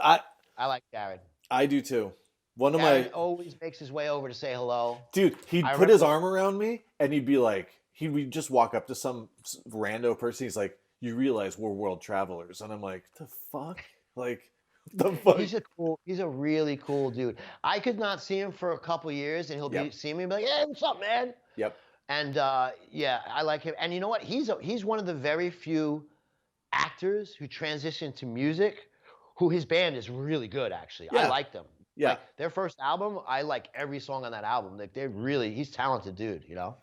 I I like Jared. I do too. One of Jared my always makes his way over to say hello. dude, he'd I put his remember- arm around me and he'd be like, he would just walk up to some rando person. He's like, "You realize we're world travelers," and I'm like, "The fuck, like, the fuck." He's a really cool dude. I could not see him for a couple years, and he'll be see me and be like, "Hey, what's up, man?" Yep. And yeah, I like him. And you know what? He's one of the very few actors who transitioned to music, who his band is really good. Actually, Yeah. I like them. Yeah. Like their first album, I like every song on that album. Like he's talented dude. You know,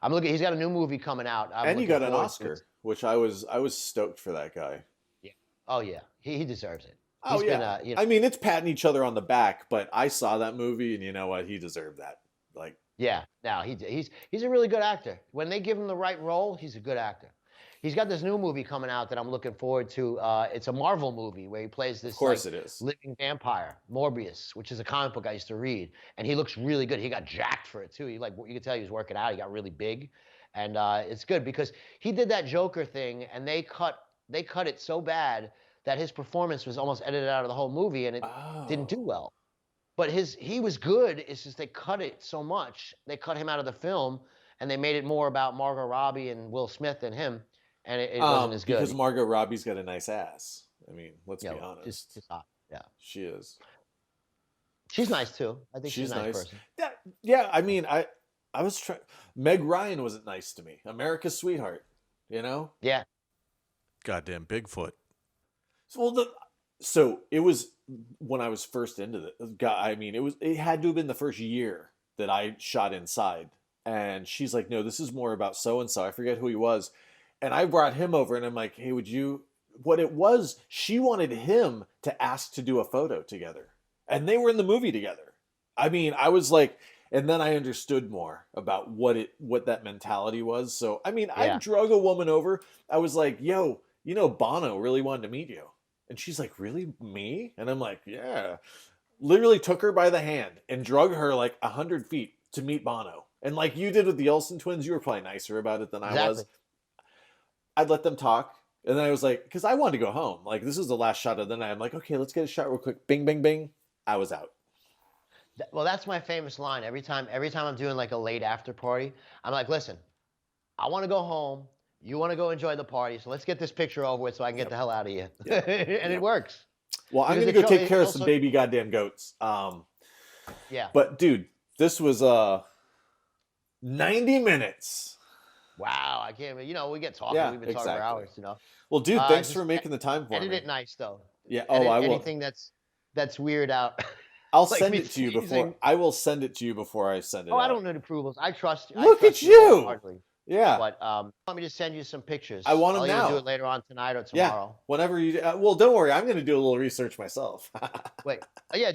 I'm looking. He's got a new movie coming out. And he got an forward to Oscar, it. which I was stoked for that guy. Yeah. Oh yeah, he deserves it. Oh He's yeah. been, you know, I mean, it's patting each other on the back, but I saw that movie, and you know what? He deserved that. Like, yeah, no, he's a really good actor. When they give him the right role, he's a good actor. He's got this new movie coming out that I'm looking forward to. It's a Marvel movie where he plays this of course like, it is. living vampire, Morbius, which is a comic book I used to read, and he looks really good. He got jacked for it too. You could tell he was working out. He got really big, and it's good because he did that Joker thing, and they cut it so bad that his performance was almost edited out of the whole movie, and it didn't do well. But he was good. It's just they cut it so much. They cut him out of the film, and they made it more about Margot Robbie and Will Smith than him, and it wasn't as good. Because Margot Robbie's got a nice ass. I mean, let's be honest. Just hot. Yeah, She is. she's nice too. I think she's a nice nice. person. Yeah. I mean, I was trying. Meg Ryan wasn't nice to me. America's sweetheart. You know. Yeah, Goddamn Bigfoot. So it was when I was first into it. I mean, it had to have been the first year that I shot Inside. And she's like, "No, this is more about so and so." I forget who he was. And I brought him over, and I'm like, "Hey, would you?" What it was, she wanted him to ask to do a photo together, and they were in the movie together. I mean, I was like, and then I understood more about what that mentality was. So I mean, I drug a woman over. I was like, "Yo, you know, Bono really wanted to meet you." And she's like, "Really? Me?" And I'm like, "Yeah." Literally took her by the hand and drug her like 100 feet to meet Bono. And like you did with the Olsen twins, you were probably nicer about it than I was. I'd let them talk. And then I was like, because I wanted to go home. Like, this is the last shot of the night. I'm like, okay, let's get a shot real quick. Bing, bing, bing. I was out. Well, that's my famous line. Every time I'm doing like a late after party, I'm like, "Listen, I want to go home. You want to go enjoy the party, so let's get this picture over with so I can get the hell out of here." And it works. Well, I'm Because going to go it take care of also- some baby goddamn goats. Yeah. But, dude, this was 90 minutes. Wow, I can't. You know, we get talking. Yeah, We've been talking for exactly. hours. You know. Well, dude, thanks just for making the time for Edit me. it nice though. Yeah. Edit I will. Anything that's weird out. I'll like send me it to you before. sneezing. I will send it to you before I send it Oh, out. I don't need approvals. I trust you. Look at you! wholeheartedly. Yeah. But want me to send you some pictures? I want 'em I'll either now. do it later on tonight or Yeah. tomorrow. Whenever you. Well, don't worry. I'm going to do a little research myself. Wait. Oh, yeah.